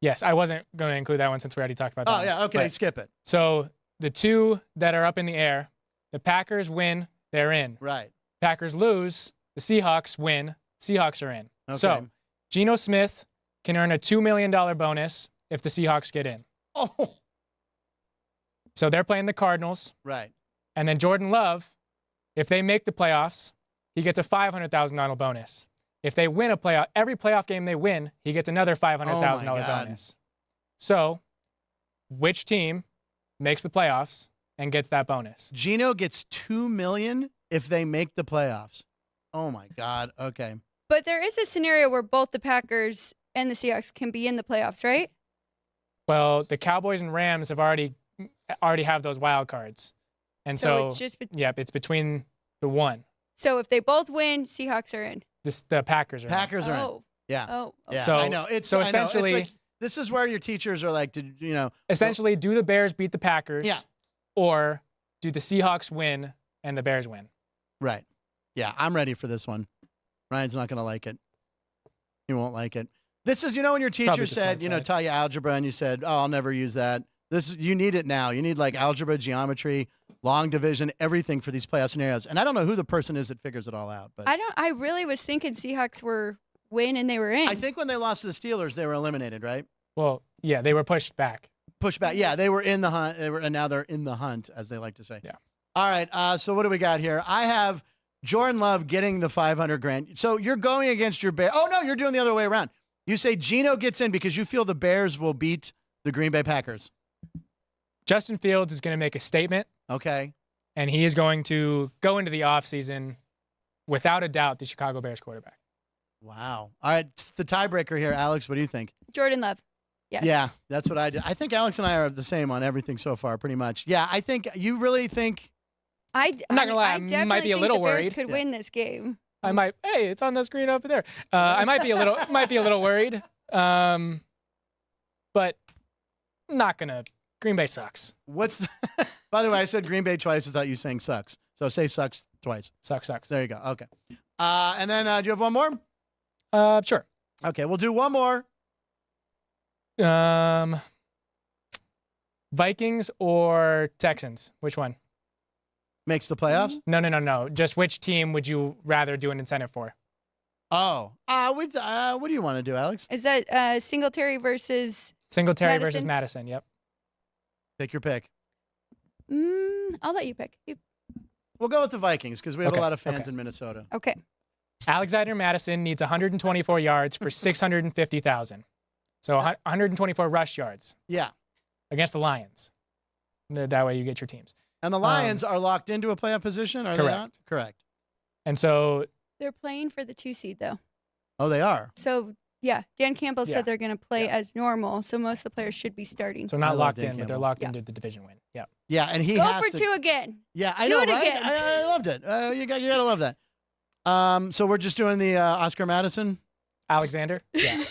Yes, I wasn't going to include that one since we already talked about that. Oh, yeah, okay, But- skip it. So the 2 that are up in the air, the Packers win, they're in. Right. Packers lose, the Seahawks win, Seahawks are in. Okay. So Geno Smith can earn a $2 million bonus if the Seahawks get in. Oh, So they're playing the Cardinals. right. And then Jordan Love, if they make the playoffs, he gets a $500,000 bonus. If they win every playoff game they win, he gets another $500,000 Oh, my God. bonus. So which team makes the playoffs and gets that bonus? Geno gets $2 million if they make the playoffs. Oh, my God. Okay. But there is a scenario where both the Packers and the Seahawks can be in the playoffs, right? Well, the Cowboys and Rams have already have those wild cards, and so it's just yep, it's between the one. so if they both win, Seahawks are in. The Packers are. In. Packers are in. Oh. Yeah. Oh. Yeah. So- I know. It's so I know. It's essentially- like, this is where your teachers are like, Essentially, do the Bears beat the Packers? Yeah. Or do the Seahawks win and the Bears win? Right. Yeah, I'm ready for this one. Ryan's not going to like it. He won't like it. This is, when your teacher Probably the said, smart side. taught you algebra and you said, oh, I'll never use that. You need it now. You need like algebra, geometry, long division, everything for these playoff scenarios. And I don't know who the person is that figures it all out, but I really was thinking Seahawks were win and they were in. I think when they lost to the Steelers, they were eliminated, right? Well, yeah, they were pushed back. Push back. Yeah, they were in the hunt. And now they're in the hunt, as they like to say. Yeah. All right. So what do we got here? I have Jordan Love getting the $500,000. So you're going against your Bears. Oh no, you're doing the other way around. You say Geno gets in because you feel the Bears will beat the Green Bay Packers. Justin Fields is going to make a statement, Okay. and he is going to go into the offseason, without a doubt, the Chicago Bears quarterback. Wow. All right. It's the tiebreaker here, Alex. What do you think? Jordan Love. Yes. Yeah, that's what I did. I think Alex and I are the same on everything so far, pretty much. Yeah, I think you really think. I'm not gonna lie, I definitely might be a think little the Bears worried. could win this game. I might. Hey, it's on the screen over there. I might be a little worried. But not gonna. Green Bay sucks. By the way, I said Green Bay twice without you saying sucks. So say sucks twice. Sucks. There you go. Okay. And then do you have one more? Sure. Okay, we'll do one more. Vikings or Texans? Which one? Makes the playoffs? No. Just which team would you rather do an incentive for? Oh. What do you want to do, Alex? Is that Singletary versus? Singletary versus Madison? Madison. Yep. Take your pick. I'll let you pick. We'll go with the Vikings because we have Okay, a lot of fans okay. in Minnesota. Okay. Alexander Madison needs 124 yards for 650,000. So 124 rush yards Yeah. against the Lions. That way you get your teams. And the Lions are locked into a playoff position, are they Correct. not? Correct. And so They're playing for the 2 seed though. Oh, they are? So yeah, Dan Campbell Yeah. said they're going to play Yeah. as normal. So most of the players should be starting. so I not love locked Dan in, but they're Campbell. locked Yeah. into the division win. Yeah. Yeah, and he Go has for to. 2 again. Yeah, I Do know, it right? again. I loved it. You got to love that. So we're just doing the Oscar Madison. Alexander? Yeah.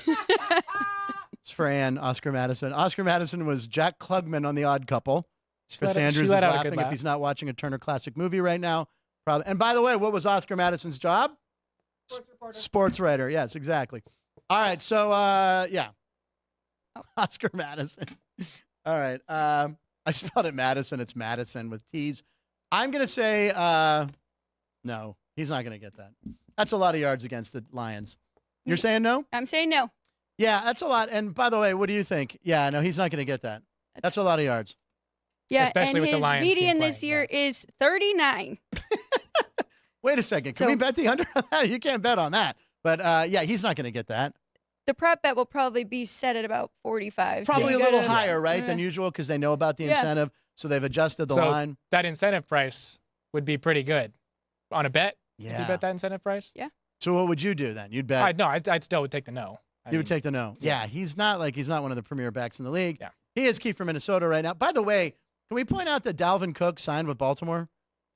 It's for Ann, Oscar Madison. Oscar Madison was Jack Klugman on The Odd Couple. Chris Andrews she is let out a laughing good if laugh. he's not watching a Turner Classic movie right now. Probably. And by the way, what was Oscar Madison's job? Sports writer. Yes, exactly. All right. So, yeah. Oscar Madison. All right. I spelled it Madison. It's Madison with T's. I'm going to say no. He's not going to get that. That's a lot of yards against the Lions. You're saying no? I'm saying no. Yeah, that's a lot. And by the way, what do you think? Yeah, no, he's not going to get that. That's a lot of yards. Yeah, Especially and with the his Lions team median this playing, year is 39. Wait a second. Can So- we bet the under on that? You can't bet on that. But yeah, he's not going to get that. The prop bet will probably be set at about 45. so Probably you a little gotta- higher, right, than usual because they know about the Yeah. incentive. So they've adjusted the So line. that incentive price would be pretty good. On a bet? Would Yeah. you bet that incentive price? So what would you do then? You'd bet. I'd still would take the no. You would take the no. Yeah, he's not one of the premier backs in the league. Yeah. He is key for Minnesota right now. By the way, can we point out that Dalvin Cook signed with Baltimore?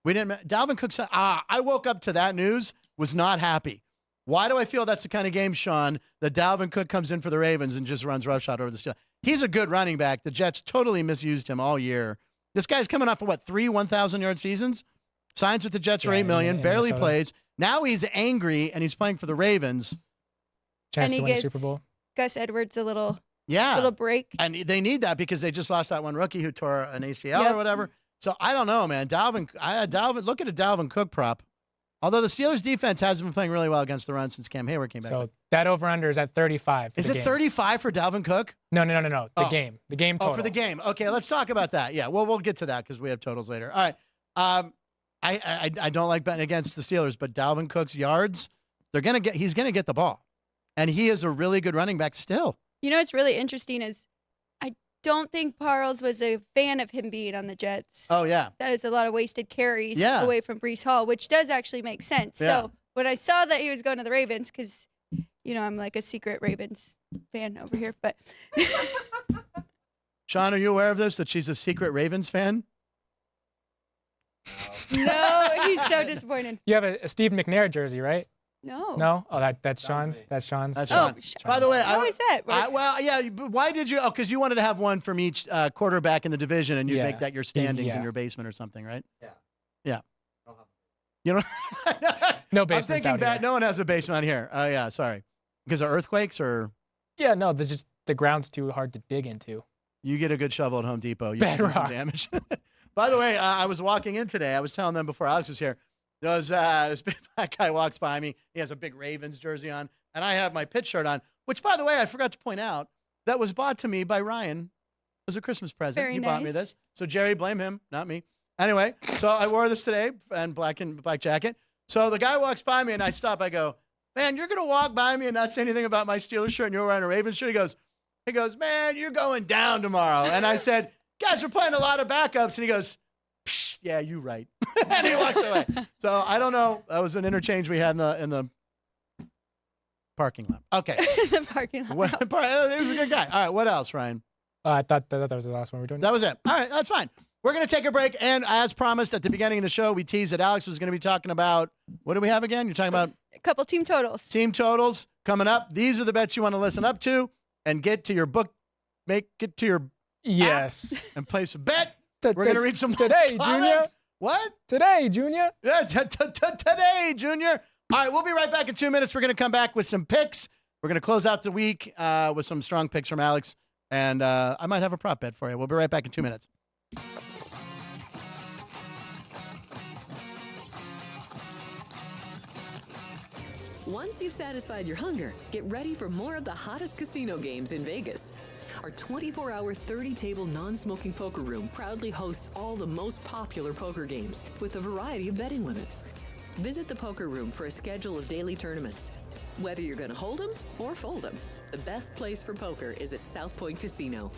We didn't. Dalvin Cook signed. I woke up to that news, was not happy. Why do I feel that's the kind of game, Sean, that Dalvin Cook comes in for the Ravens and just runs roughshod over the Steelers? He's a good running back. The Jets totally misused him all year. This guy's coming off of what, 3 1,000-yard seasons? Signs with the Jets for Yeah, $8 million, in barely Minnesota. plays. Now he's angry and he's playing for the Ravens. Chance And to he win the gets- Super Bowl. Gus Edwards a little Yeah. break. And they need that because they just lost that one rookie who tore an ACL Yep. or whatever. So I don't know, man. Dalvin, look at a Dalvin Cook prop. Although the Steelers defense has been playing really well against the run since Cam Hayward came back. So that over-under is at 35 for Is the it game. 35 for Dalvin Cook? No. The Oh. game. The game total. Oh, for the game. Okay, let's talk about that. Yeah, well, we'll get to that because we have totals later. All right. I don't like betting against the Steelers, but Dalvin Cook's yards, he's gonna get the ball. And he is a really good running back still. You know what's really interesting is I don't think Parles was a fan of him being on the Jets. Oh, yeah. That is a lot of wasted carries Yeah. away from Brees Hall, which does actually make sense. Yeah. So when I saw that he was going to the Ravens, because I'm like a secret Ravens fan over here, but Sean, are you aware of this, that she's a secret Ravens fan? no, he's so disappointed. You have a Steve McNair jersey, right? No. No? Oh, that's Sean's. That's Sean's. That's Oh, Sean. By the way, how is that? well, yeah. Why did you? Oh, because you wanted to have one from each quarterback in the division, and you'd Yeah. make that your standings in Yeah. your basement or something, right? Yeah. Yeah. You know. No I'm basements thinking out bad. here. No one has a basement here. Oh yeah, sorry. Because of earthquakes, or Yeah, no, the ground's too hard to dig into. you get a good shovel at Home Depot. You can do some Bedrock. damage. By the way, I was walking in today. I was telling them before Alex was here. This big black guy walks by me. He has a big Ravens jersey on, and I have my pitch shirt on. Which, by the way, I forgot to point out that was bought to me by Ryan as a Christmas present. Very He bought me nice. this. So Jerry, blame him, not me. Anyway, so I wore this today and black jacket. So the guy walks by me, and I stop. I go, man, you're gonna walk by me and not say anything about my Steelers shirt, and you're wearing a Ravens shirt. He goes, man, you're going down tomorrow. And I said, guys, we're playing a lot of backups. And he goes, psh, yeah, you right. And he walked away. So I don't know. That was an interchange we had in the parking lot. Okay. the parking lot. He was a good guy. All right. What else, Ryan? I thought that was the last one we were doing. That was it. All right. That's fine. We're going to take a break. And as promised at the beginning of the show, we teased that Alex was going to be talking about, what do we have again? You're talking about A couple team totals. team totals coming up. These are the bets you want to listen up to and get to your book, get to your Yes. and place a bet. We're going to read some today, comments. Junior. What? Today, Junior. Yeah, today, Junior. All right, we'll be right back in 2 minutes. We're going to come back with some picks. We're going to close out the week with some strong picks from Alex. And I might have a prop bet for you. We'll be right back in 2 minutes. Once you've satisfied your hunger, get ready for more of the hottest casino games in Vegas. Our 24-hour, 30-table non-smoking poker room proudly hosts all the most popular poker games with a variety of betting limits. Visit the poker room for a schedule of daily tournaments. Whether you're going to hold 'em or fold 'em, the best place for poker is at South Point Casino.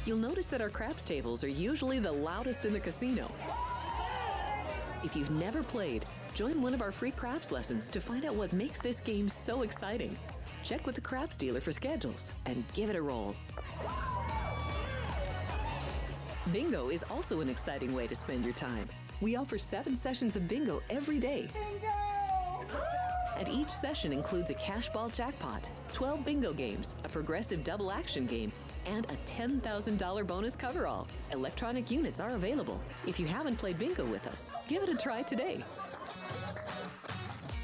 You'll notice that our craps tables are usually the loudest in the casino. If you've never played, join one of our free craps lessons to find out what makes this game so exciting. Check with the craps dealer for schedules and give it a roll. Bingo is also an exciting way to spend your time. We offer 7 sessions of bingo every day. And each session includes a cash ball jackpot, 12 bingo games, a progressive double action game, and a $10,000 bonus coverall. Electronic units are available. If you haven't played bingo with us, give it a try today.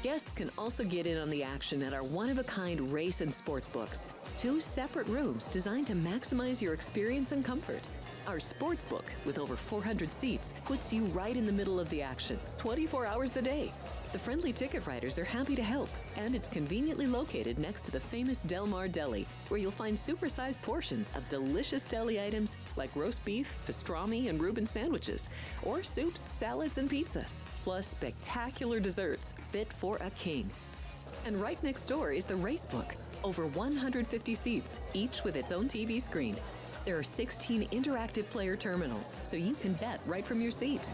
Guests can also get in on the action at our one-of-a-kind race and sports books. 2 separate rooms designed to maximize your experience and comfort. Our sports book, with over 400 seats, puts you right in the middle of the action, 24 hours a day. The friendly ticket writers are happy to help, and it's conveniently located next to the famous Del Mar Deli, where you'll find supersized portions of delicious deli items like roast beef, pastrami, and Reuben sandwiches, or soups, salads, and pizza. Plus spectacular desserts fit for a king. And right next door is the race book. Over 150 seats, each with its own TV screen. There are 16 interactive player terminals, so you can bet right from your seat.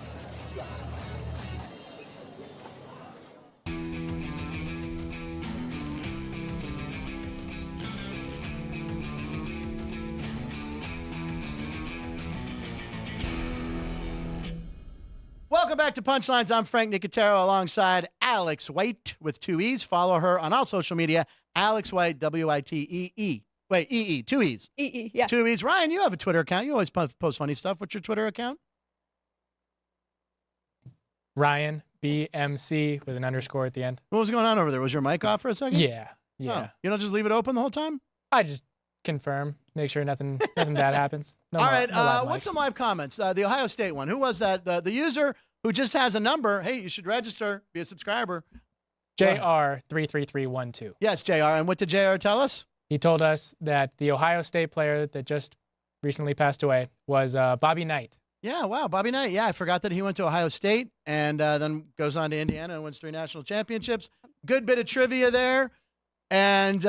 Welcome back to Punchlines. I'm Frank Nicotero alongside Alex White with 2 E's. Follow her on all social media, Alex White, W-I-T-E-E. Wait, E-E, 2 E's. E-E, yeah. 2 E's. Ryan, you have a Twitter account. You always post funny stuff. What's your Twitter account? Ryan BMC with an underscore at the end. What was going on over there? Was your mic off for a second? Yeah. Oh, you don't just leave it open the whole time? I just confirm, make sure nothing bad happens. No All more- right, no live what's mics. some live comments? The Ohio State one. Who was that? The user who just has a number. Hey, you should register, be a subscriber. JR33312. Yes, JR. And what did JR tell us? He told us that the Ohio State player that just recently passed away was Bobby Knight. Yeah, wow, Bobby Knight. Yeah, I forgot that he went to Ohio State and then goes on to Indiana and wins 3 national championships. Good bit of trivia there. And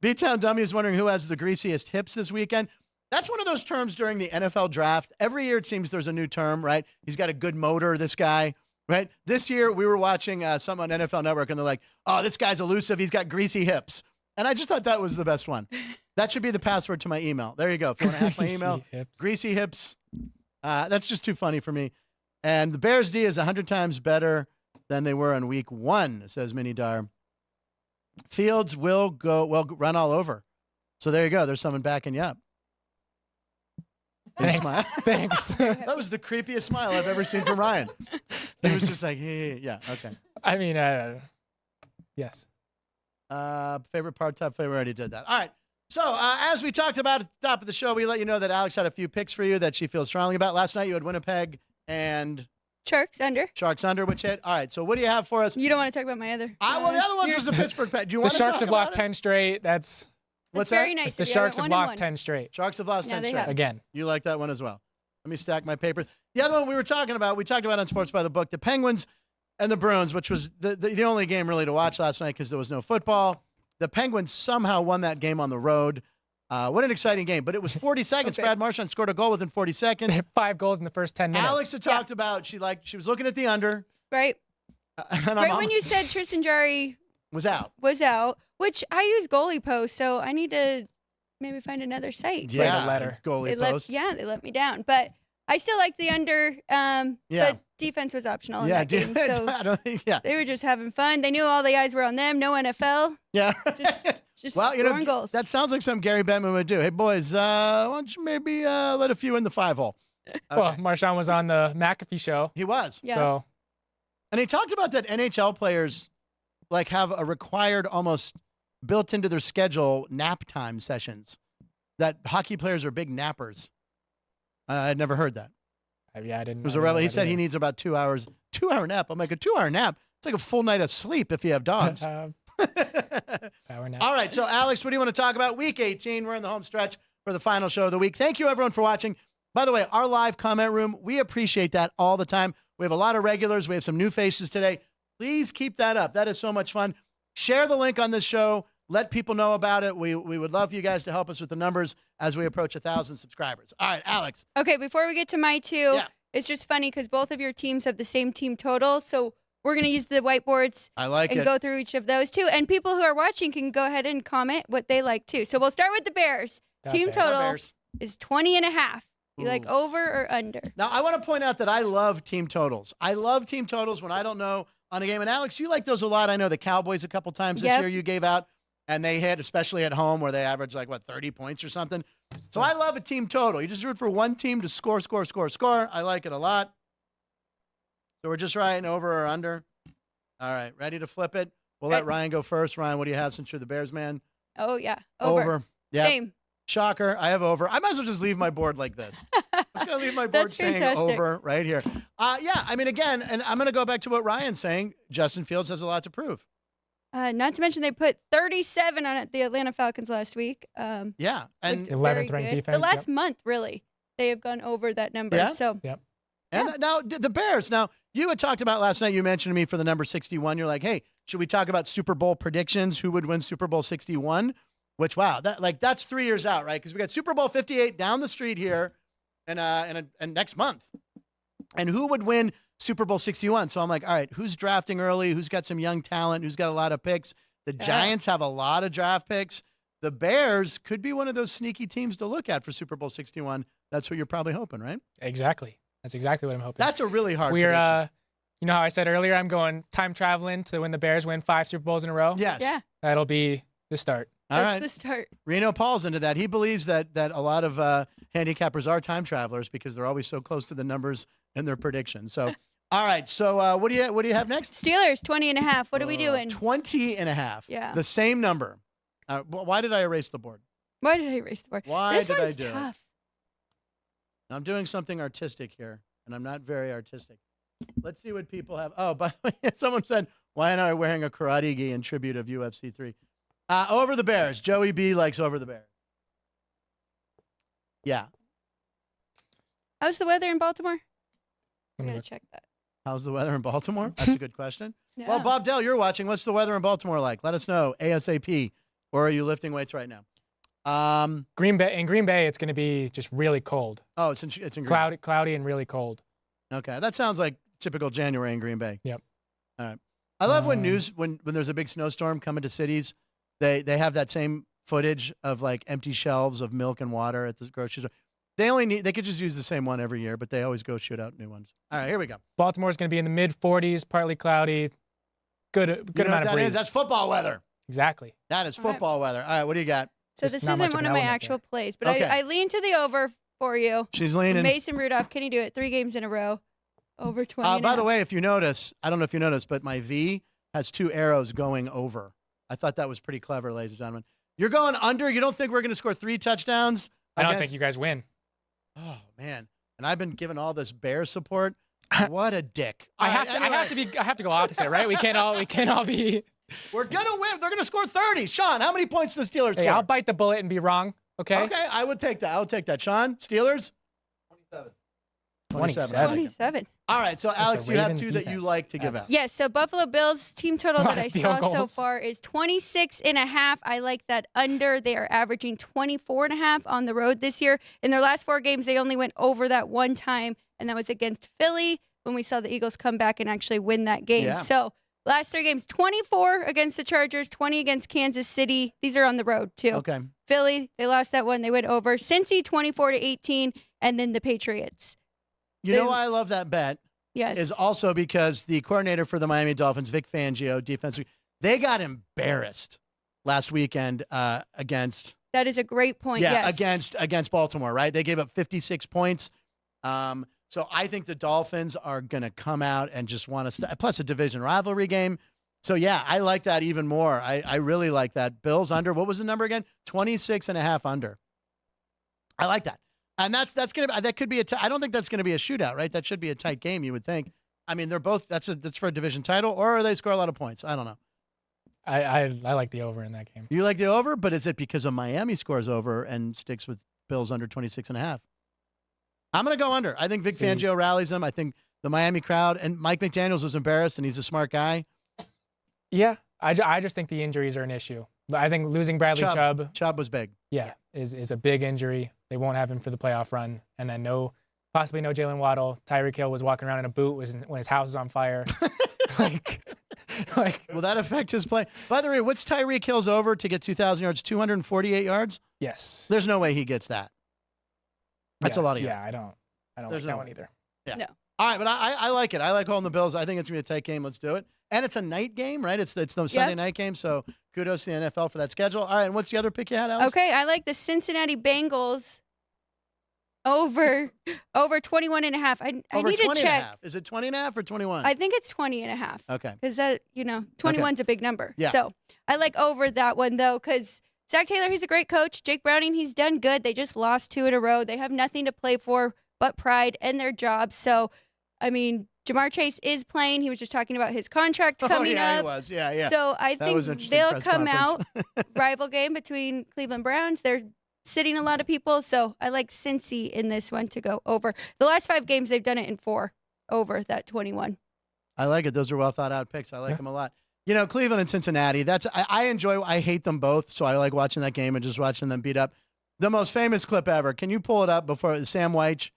B-Town Dummy is wondering who has the greasiest hips this weekend. That's one of those terms during the NFL draft. Every year it seems there's a new term, right? He's got a good motor, this guy. right? This year we were watching something on NFL Network, and they're like, "Oh, this guy's elusive. He's got greasy hips," and I just thought that was the best one. That should be the password to my email. There you go. If you want to hack my email, greasy hips. That's just too funny for me. And the Bears D is 100 times better than they were in week 1, says Minnie Dar. Fields will run all over. So there you go. There's someone backing you up. Thanks. Thanks. That was the creepiest smile I've ever seen from Ryan. He was just like, hey, yeah, okay. I mean, yes. Favorite part, top flavor, already did that. All right. So as we talked about at the top of the show, we let you know that Alex had a few picks for you that she feels strongly about. Last night you had Winnipeg and Sharks under, which hit. All right. So what do you have for us? You don't want to talk about my other. Well, the other ones was the Pittsburgh bet. Do you The want to Sharks talk have about lost it? 10 straight. That's What's very that? nice. the Sharks have lost 10 straight. Sharks have lost 10 they straight. have. Again. You like that one as well. Let me stack my papers. The other one we talked about on Sports by the Book, the Penguins and the Bruins, which was the only game really to watch last night because there was no football. The Penguins somehow won that game on the road. What an exciting game. But it was 40 seconds. Okay. Brad Marchand scored a goal within 40 seconds. 5 goals in the first 10 minutes. Alex had talked about she was looking at the under. Right. And Right when you said Tristan Jarry was out. Which I use goalie post, so I need to maybe find another site. Yeah. a letter. Goalie posts. They let me down. But I still like the under. But defense was optional in that game. So I don't think, they were just having fun. They knew all the eyes were on them. No NFL. Yeah. Just well, scoring goals. That sounds like something Gary Bettman would do. Hey, boys, why don't you maybe let a few in the 5-hole? Okay. Well, Marchand was on the McAfee show. He was. Yeah. So, And he talked about that NHL players like have a required, almost built into their schedule, nap time sessions. That hockey players are big nappers. I'd never heard that. yeah, I didn't. It was he said he needs about 2 hours. 2-hour nap. I'm like, a 2-hour nap? It's like a full night of sleep if you have dogs. Power nap. All right, so Alex, what do you want to talk about? Week 18, we're in the home stretch for the final show of the week. Thank you, everyone, for watching. By the way, our live comment room, we appreciate that all the time. We have a lot of regulars. We have some new faces today. Please keep that up. That is so much fun. Share the link on this show. Let people know about it. We would love for you guys to help us with the numbers as we approach 1,000 subscribers. All right, Alex. Okay, before we get to my two, it's just funny because both of your teams have the same team total. So we're going to use the whiteboards and go through each of those too. And people who are watching can go ahead and comment what they like too. So we'll start with the Bears. Team total is 20.5. You like over or under? Now, I want to point out that I love team totals. I love team totals when I don't know on a game. And Alex, you like those a lot. I know the Cowboys a couple times this year you gave out. And they hit, especially at home, where they average 30 points or something. So I love a team total. You just root for one team to score. I like it a lot. So we're just writing over or under. All right, ready to flip it? We'll let Ryan go first. Ryan, what do you have since you're the Bears man? Oh, yeah. Over. Yep. Same. Shocker. I have over. I might as well just leave my board like this. I'm just going to leave my board saying over right here. I mean, again, and I'm going to go back to what Ryan's saying. Justin Fields has a lot to prove. Not to mention they put 37 on the Atlanta Falcons last week. And 11th ranked defense. The last month, really, they have gone over that number. Yeah? So. Yep. And now the Bears. Now, you had talked about last night, you mentioned to me for the number 61. You're like, hey, should we talk about Super Bowl predictions? Who would win Super Bowl 61? Which, wow, that's 3 years out, right? Because we got Super Bowl 58 down the street here and next month. And who would win Super Bowl 61? So I'm like, all right, who's drafting early? Who's got some young talent? Who's got a lot of picks? The Giants have a lot of draft picks. The Bears could be one of those sneaky teams to look at for Super Bowl 61. That's what you're probably hoping, right? Exactly. That's exactly what I'm hoping. That's a really hard prediction. We're, you know how I said earlier, I'm going time traveling to when the Bears win 5 Super Bowls in a row? Yes. Yeah. That'll be the start. That's the start. Reno Paul's into that. He believes that a lot of handicappers are time travelers because they're always so close to the numbers in their predictions. So, all right. So, what do you have next? Steelers 20.5. What are we doing? 20.5. Yeah. The same number. Why did I erase the board? Why did I erase the board? Why this did one's I do tough. I'm doing something artistic here, and I'm not very artistic. Let's see what people have. Oh, by the way, someone said, why am I wearing a karate gi in tribute of UFC 3? Over the Bears. Joey B likes over the Bears. Yeah. How's the weather in Baltimore? I'm going to check that. How's the weather in Baltimore? That's a good question. Yeah. Well, Bob Dell, you're watching. What's the weather in Baltimore like? Let us know ASAP. Or are you lifting weights right now? Green Bay, it's going to be just really cold. Oh, it's in Green Cloudy and really cold. Okay, that sounds like typical January in Green Bay. Yep. All right. I love when there's a big snowstorm coming to cities, they have that same footage of like empty shelves of milk and water at the grocery store. They could just use the same one every year, but they always go shoot out new ones. All right, here we go. Baltimore's going to be in the mid-40s, partly cloudy. Good amount of breeze. That's football weather. Exactly. That is football weather. All right, what do you got? So this isn't one of my actual plays, but I lean to the over for you. She's leaning. Mason Rudolph, can he do it? 3 games in a row. Over 20. By the way, if you notice, I don't know if you noticed, but my V has 2 arrows going over. I thought that was pretty clever, ladies and gentlemen. You're going under. You don't think we're going to score 3 touchdowns? I don't think you guys win. Oh man! And I've been giving all this Bear support. What a dick! I have to go opposite, right? We can't all be. We're gonna win. They're gonna score 30. Sean, how many points do the Steelers score? I'll bite the bullet and be wrong. Okay. Okay, I would take that. I would take that. Sean, Steelers. 27. All right, so Alex, you have 2 that you like to give out. Yes, so Buffalo Bills team total that I saw so far is 26.5. I like that under. They are averaging 24.5 on the road this year. In their last 4 games, they only went over that one time, and that was against Philly when we saw the Eagles come back and actually win that game. Yeah. So last 3 games, 24 against the Chargers, 20 against Kansas City. These are on the road, too. Okay. Philly, they lost that one. They went over. Cincy, 24-18, and then the Patriots. You know why I love that bet? Yes. Is also because the coordinator for the Miami Dolphins, Vic Fangio, defensive, they got embarrassed last weekend against. That is a great point. Yeah, yes. against Baltimore, right? They gave up 56 points. So I think the Dolphins are going to come out and just want to plus a division rivalry game. So yeah, I like that even more. I really like that. Bills under. What was the number again? 26.5 under. I like that. And that could be I don't think that's going to be a shootout, right? That should be a tight game, you would think. I mean, they're both that's for a division title, or they score a lot of points. I don't know. I like the over in that game. You like the over, but is it because of Miami scores over and sticks with Bills under 26.5? I'm going to go under. I think Vic Fangio rallies them. I think the Miami crowd and Mike McDaniels was embarrassed, and he's a smart guy. Yeah, I just think the injuries are an issue. I think losing Bradley Chubb was big. Yeah, is a big injury. They won't have him for the playoff run. And then possibly no Jalen Waddle. Tyreek Hill was walking around in a boot when his house was on fire. Will that affect his play? By the way, what's Tyreek Hill's over to get 2,000 yards? 248 yards? Yes. There's no way he gets that. That's a lot of yards. Yeah, I don't like that one either. Yeah. No. All right, but I like it. I like holding the Bills. I think it's going to be a tight game. Let's do it. And it's a night game, right? It's the Sunday night game, so kudos to the NFL for that schedule. All right, and what's the other pick you had, Alex? Okay, I like the Cincinnati Bengals over 21.5. I need to check. Is it 20.5 or 21? I think it's 20.5. Okay. Because 21's a big number. Yeah. So I like over that one, though, because Zach Taylor, he's a great coach. Jake Browning, he's done good. They just lost 2 in a row. They have nothing to play for but pride and their jobs. So, I mean, Jamar Chase is playing. He was just talking about his contract coming up. He was. Yeah. So I think they'll come out. Rival game between Cleveland Browns. They're sitting a lot of people. So I like Cincy in this one to go over. The last 5 games, they've done it in 4 over that 21. I like it. Those are well thought out picks. I like them a lot. You know, Cleveland and Cincinnati, I hate them both. So I like watching that game and just watching them beat up. The most famous clip ever. Can you pull it up before Sam Wyche?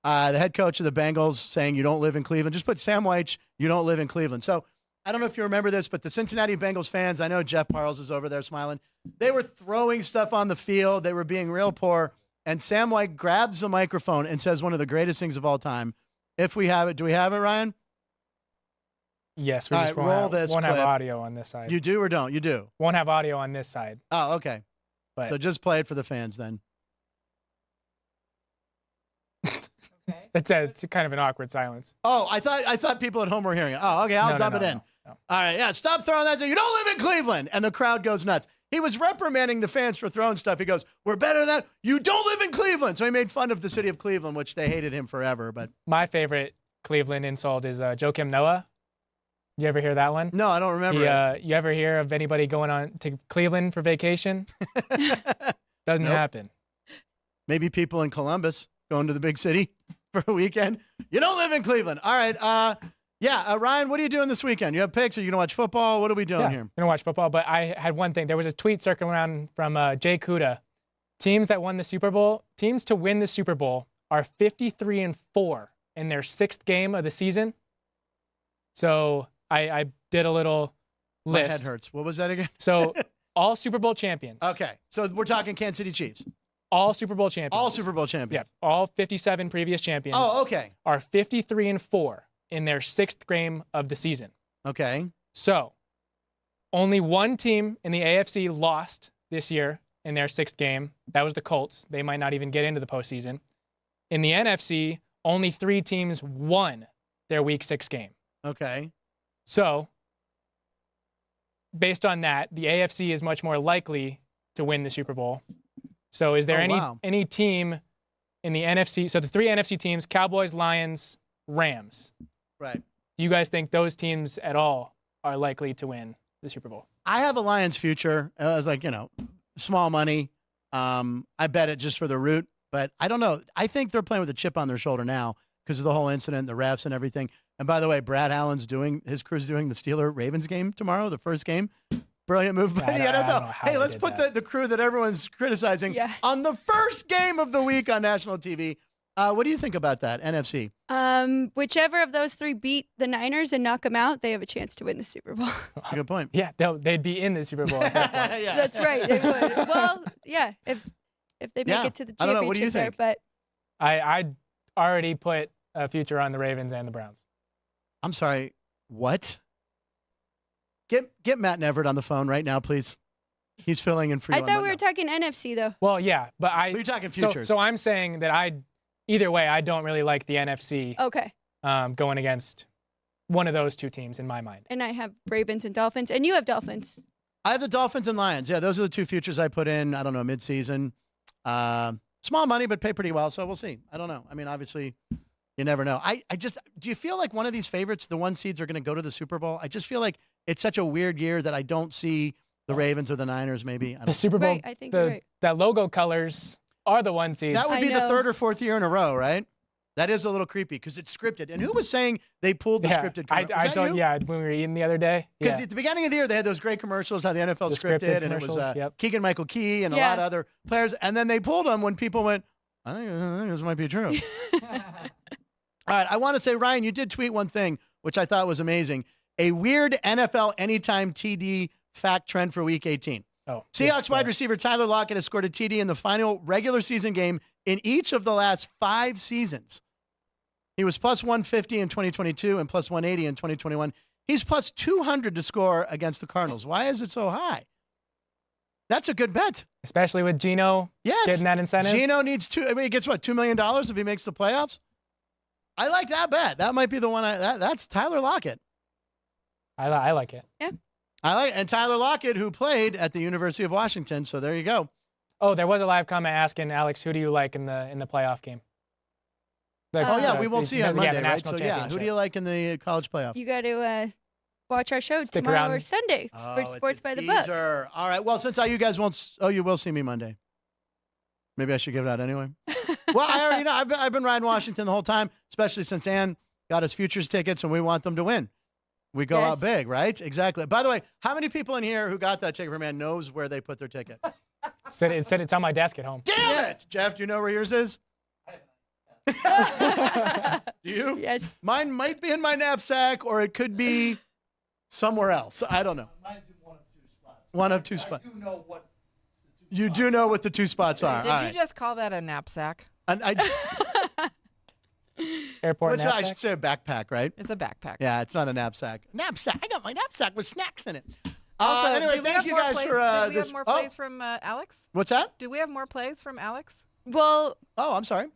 The head coach of the Bengals saying you don't live in Cleveland. Just put Sam Wyche, you don't live in Cleveland. So I don't know if you remember this, but the Cincinnati Bengals fans, I know Jeff Parles is over there smiling. They were throwing stuff on the field. They were being real poor. And Sam Wyche grabs the microphone and says one of the greatest things of all time. If we have it, do we have it, Ryan? Yes, we just won't have audio on this side. You do or don't? You do. Won't have audio on this side. Oh, okay. So just play it for the fans then. It's kind of an awkward silence. Oh, I thought people at home were hearing it. Oh, okay, I'll dub it in. No. All right, yeah, stop throwing that. You don't live in Cleveland. And the crowd goes nuts. He was reprimanding the fans for throwing stuff. He goes, we're better than that. You don't live in Cleveland. So he made fun of the city of Cleveland, which they hated him forever. But my favorite Cleveland insult is Joakim Noah. You ever hear that one? No, I don't remember it. You ever hear of anybody going on to Cleveland for vacation? Doesn't happen. Maybe people in Columbus going to the big city for a weekend. You don't live in Cleveland. All right. Ryan, what are you doing this weekend? You have picks? Are you going to watch football? What are we doing here? I'm going to watch football, but I had one thing. There was a tweet circling around from Jay Kuda. Teams to win the Super Bowl are 53-4 in their 6th game of the season. So I did a little list. My head hurts. What was that again? So all Super Bowl champions. Okay. So we're talking Kansas City Chiefs. All Super Bowl champions. All Super Bowl champions. Yeah. All 57 previous champions. Oh, okay. Are 53-4 in their 6th game of the season. Okay. So only one team in the AFC lost this year in their 6th game. That was the Colts. They might not even get into the postseason. In the NFC, only 3 teams won their Week 6 game. Okay. So, based on that, the AFC is much more likely to win the Super Bowl. So, is there any team in the NFC? So, the 3 NFC teams: Cowboys, Lions, Rams. Right. Do you guys think those teams at all are likely to win the Super Bowl? I have a Lions future. I was like, small money. I bet it just for the root, but I don't know. I think they're playing with a chip on their shoulder now because of the whole incident, the refs and everything. And by the way, Brad Allen's his crew's doing the Steeler-Ravens game tomorrow, the first game. Brilliant move by the NFL. Hey, let's put the crew that everyone's criticizing on the first game of the week on national TV. What do you think about that, NFC? Whichever of those 3 beat the Niners and knock them out, they have a chance to win the Super Bowl. That's a good point. Yeah, they'd be in the Super Bowl at that point. Yeah. That's right. They would. Well, yeah, if they make it to the championship. I don't know. What do you think? But I already put a future on the Ravens and the Browns. I'm sorry. What? Get Matt Neverett on the phone right now, please. He's filling in for you. I thought we were talking NFC though. Well, yeah, but you're talking futures. So I'm saying that either way, I don't really like the NFC. Okay. Going against one of those 2 teams in my mind. And I have Ravens and Dolphins, and you have Dolphins. I have the Dolphins and Lions. Yeah, those are the 2 futures I put in. I don't know, mid-season. Small money, but pay pretty well. So we'll see. I don't know. I mean, obviously, you never know. Do you feel like one of these favorites, the 1 seeds, are going to go to the Super Bowl? I just feel like it's such a weird year that I don't see the Ravens or the Niners. Maybe the Super Bowl. Right, I think you're right. That logo colors are the 1 seeds. That would be the 3rd or 4th year in a row, right? That is a little creepy because it's scripted. And who was saying they pulled the scripted commercial? I don't. Yeah, when we were eating the other day. Because at the beginning of the year, they had those great commercials, how the NFL scripted, and it was Keegan-Michael Key and a lot of other players. And then they pulled them when people went, I think this might be true. All right, I want to say, Ryan, you did tweet one thing, which I thought was amazing. A weird NFL anytime TD fact trend for Week 18. Seahawks wide receiver Tyler Lockett has scored a TD in the final regular season game in each of the last 5 seasons. He was plus 150 in 2022 and plus 180 in 2021. He's plus 200 to score against the Cardinals. Why is it so high? That's a good bet. Especially with Geno getting that incentive. Geno needs he gets what, $2 million if he makes the playoffs? I like that bet. That might be the one. That's Tyler Lockett. I like it. Yeah. And Tyler Lockett, who played at the University of Washington. So there you go. Oh, there was a live comment asking Alex, who do you like in the playoff game? We won't see you on Monday, right? So who do you like in the college playoff? You got to watch our show tomorrow or Sunday for Sports by the Book. All right. Well, since you guys won't, you will see me Monday. Maybe I should give it out anyway. Well, I already know. I've been riding Washington the whole time, especially since Ann got us futures tickets and we want them to win. We go out big, right? Exactly. By the way, how many people in here who got that ticket from Ann knows where they put their ticket? Said it's on my desk at home. Damn it! Jeff, do you know where yours is? Do you? Yes. Mine might be in my knapsack or it could be somewhere else. I don't know. Mine's in one of 2 spots. One of 2 spots. I do know what. You do know what the 2 spots are. Did you just call that a knapsack? Airport knapsack? I should say a backpack, right? It's a backpack. Yeah, it's not a knapsack. Knapsack. I got my knapsack with snacks in it. Also, anyway, thank you guys for do we this. have more plays from Alex? What's that? Do we have more plays from Alex? Well, I'm sorry.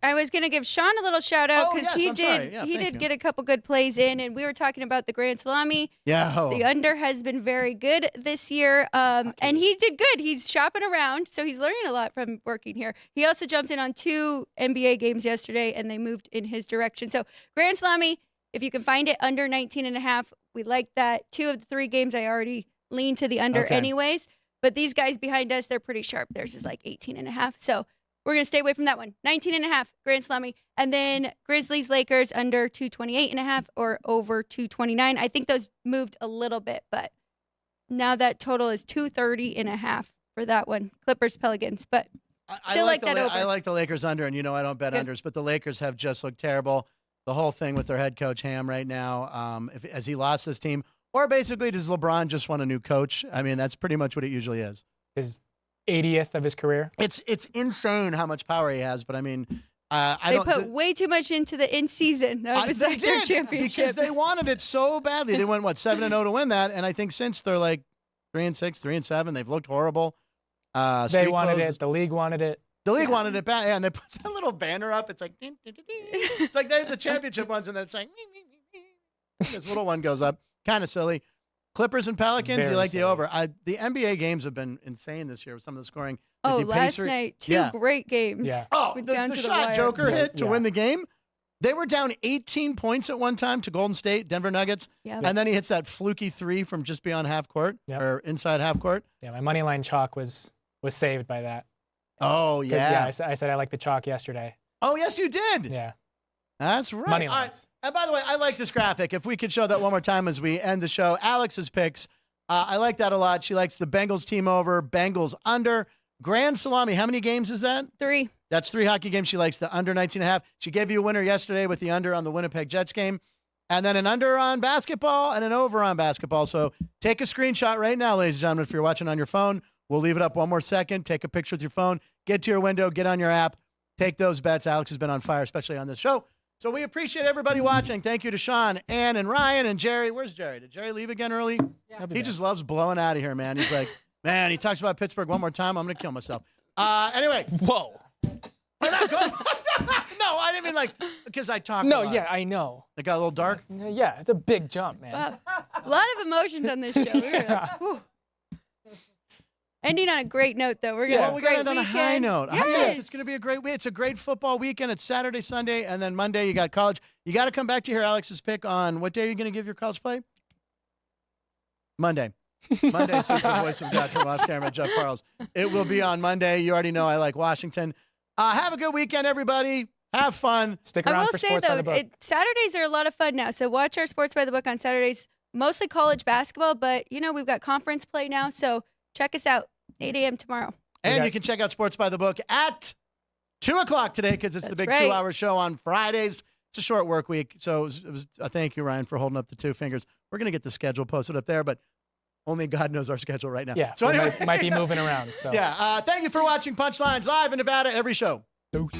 I was going to give Sean a little shout out because he he did get a couple good plays in, and we were talking about the Grand Salami. Yeah. The under has been very good this year, and he did good. He's shopping around, so he's learning a lot from working here. He also jumped in on 2 NBA games yesterday, and they moved in his direction. So Grand Salami, if you can find it under 19.5, we like that. 2 of the 3 games I already leaned to the under anyways, but these guys behind us, they're pretty sharp. Theirs is like 18.5, so we're going to stay away from that one. 19.5, Grand Salami. And then Grizzlies, Lakers under 228.5 or over 229. I think those moved a little bit, but now that total is 230.5 for that one. Clippers, Pelicans, but still I like that over. I like the Lakers under, and I don't bet unders, but the Lakers have just looked terrible. the whole thing with their head coach Ham right now. Has he lost this team, or basically does LeBron just want a new coach? I mean, that's pretty much what it usually is. His 80th of his career. It's insane how much power he has, but I mean, they put way too much into the in season. That was they their did, championship because they wanted it so badly. They went 7-0 to win that, and I think since they're like 3-6, 3-7, they've looked horrible. They wanted it. The league wanted it. The league wanted it bad, and they put that little banner up. It's like it's like they have the championship ones, and then it's like this little one goes up. Kind of silly. Clippers and Pelicans. Very you like silly. the over? The NBA games have been insane this year with some of the scoring. Oh, the last night, two great games. Yeah. Oh, Went the down to shot wire. Joker hit to win the game. They were down 18 points at one time to Golden State, Denver Nuggets, and then he hits that fluky three from just beyond half court or inside half court. Yeah, my money line chalk was saved by that. Oh, yeah. Yeah, I said I liked the chalk yesterday. Oh, yes, you did. Yeah. That's right. Money lines. And by the way, I like this graphic. If we could show that one more time as we end the show. Alex's picks. I like that a lot. She likes the Bengals team over, Bengals under. Grand Salami, how many games is that? 3. That's 3 hockey games. She likes the under 19.5. She gave you a winner yesterday with the under on the Winnipeg Jets game. And then an under on basketball and an over on basketball. So take a screenshot right now, ladies and gentlemen, if you're watching on your phone. We'll leave it up one more second. Take a picture with your phone. Get to your window. Get on your app. Take those bets. Alex has been on fire, especially on this show. So we appreciate everybody watching. Thank you to Sean, Ann, and Ryan, and Jerry. Where's Jerry? Did Jerry leave again early? Yeah. He just loves blowing out of here, man. He's like, man, he talks about Pittsburgh one more time. I'm going to kill myself. Anyway. Whoa. We're not going. No, I didn't mean like because I talk. No, a lot. yeah, I know. It got a little dark. Yeah, it's a big jump, man. Wow. A lot of emotions on this show. Whew. Ending on a great note, though. We're gonna. Well, we got to end on a high weekend. note. Yes. It's going to be a great week. It's a great football weekend. It's Saturday, Sunday, and then Monday you got college. You got to come back to hear Alex's pick on what day are you going to give your college play? Monday. Monday, says the voice of God from off camera, Jeff Parles. It will be on Monday. You already know I like Washington. Have a good weekend, everybody. Have fun. Stick around I will for say, Sports by though, the Book. Saturdays are a lot of fun now. So watch our Sports by the Book on Saturdays, mostly college basketball, but, we've got conference play now. So check us out, 8 a.m. tomorrow. And you can check out Sports by the Book at 2 o'clock today because it's the big 2-hour show on Fridays. It's a short work week. So it was thank you, Ryan, for holding up the 2 fingers. We're going to get the schedule posted up there, but only God knows our schedule right now. Yeah, so anyway, might be moving around. So. Yeah. Thank you for watching Punchlines live in Nevada every show. Deuce.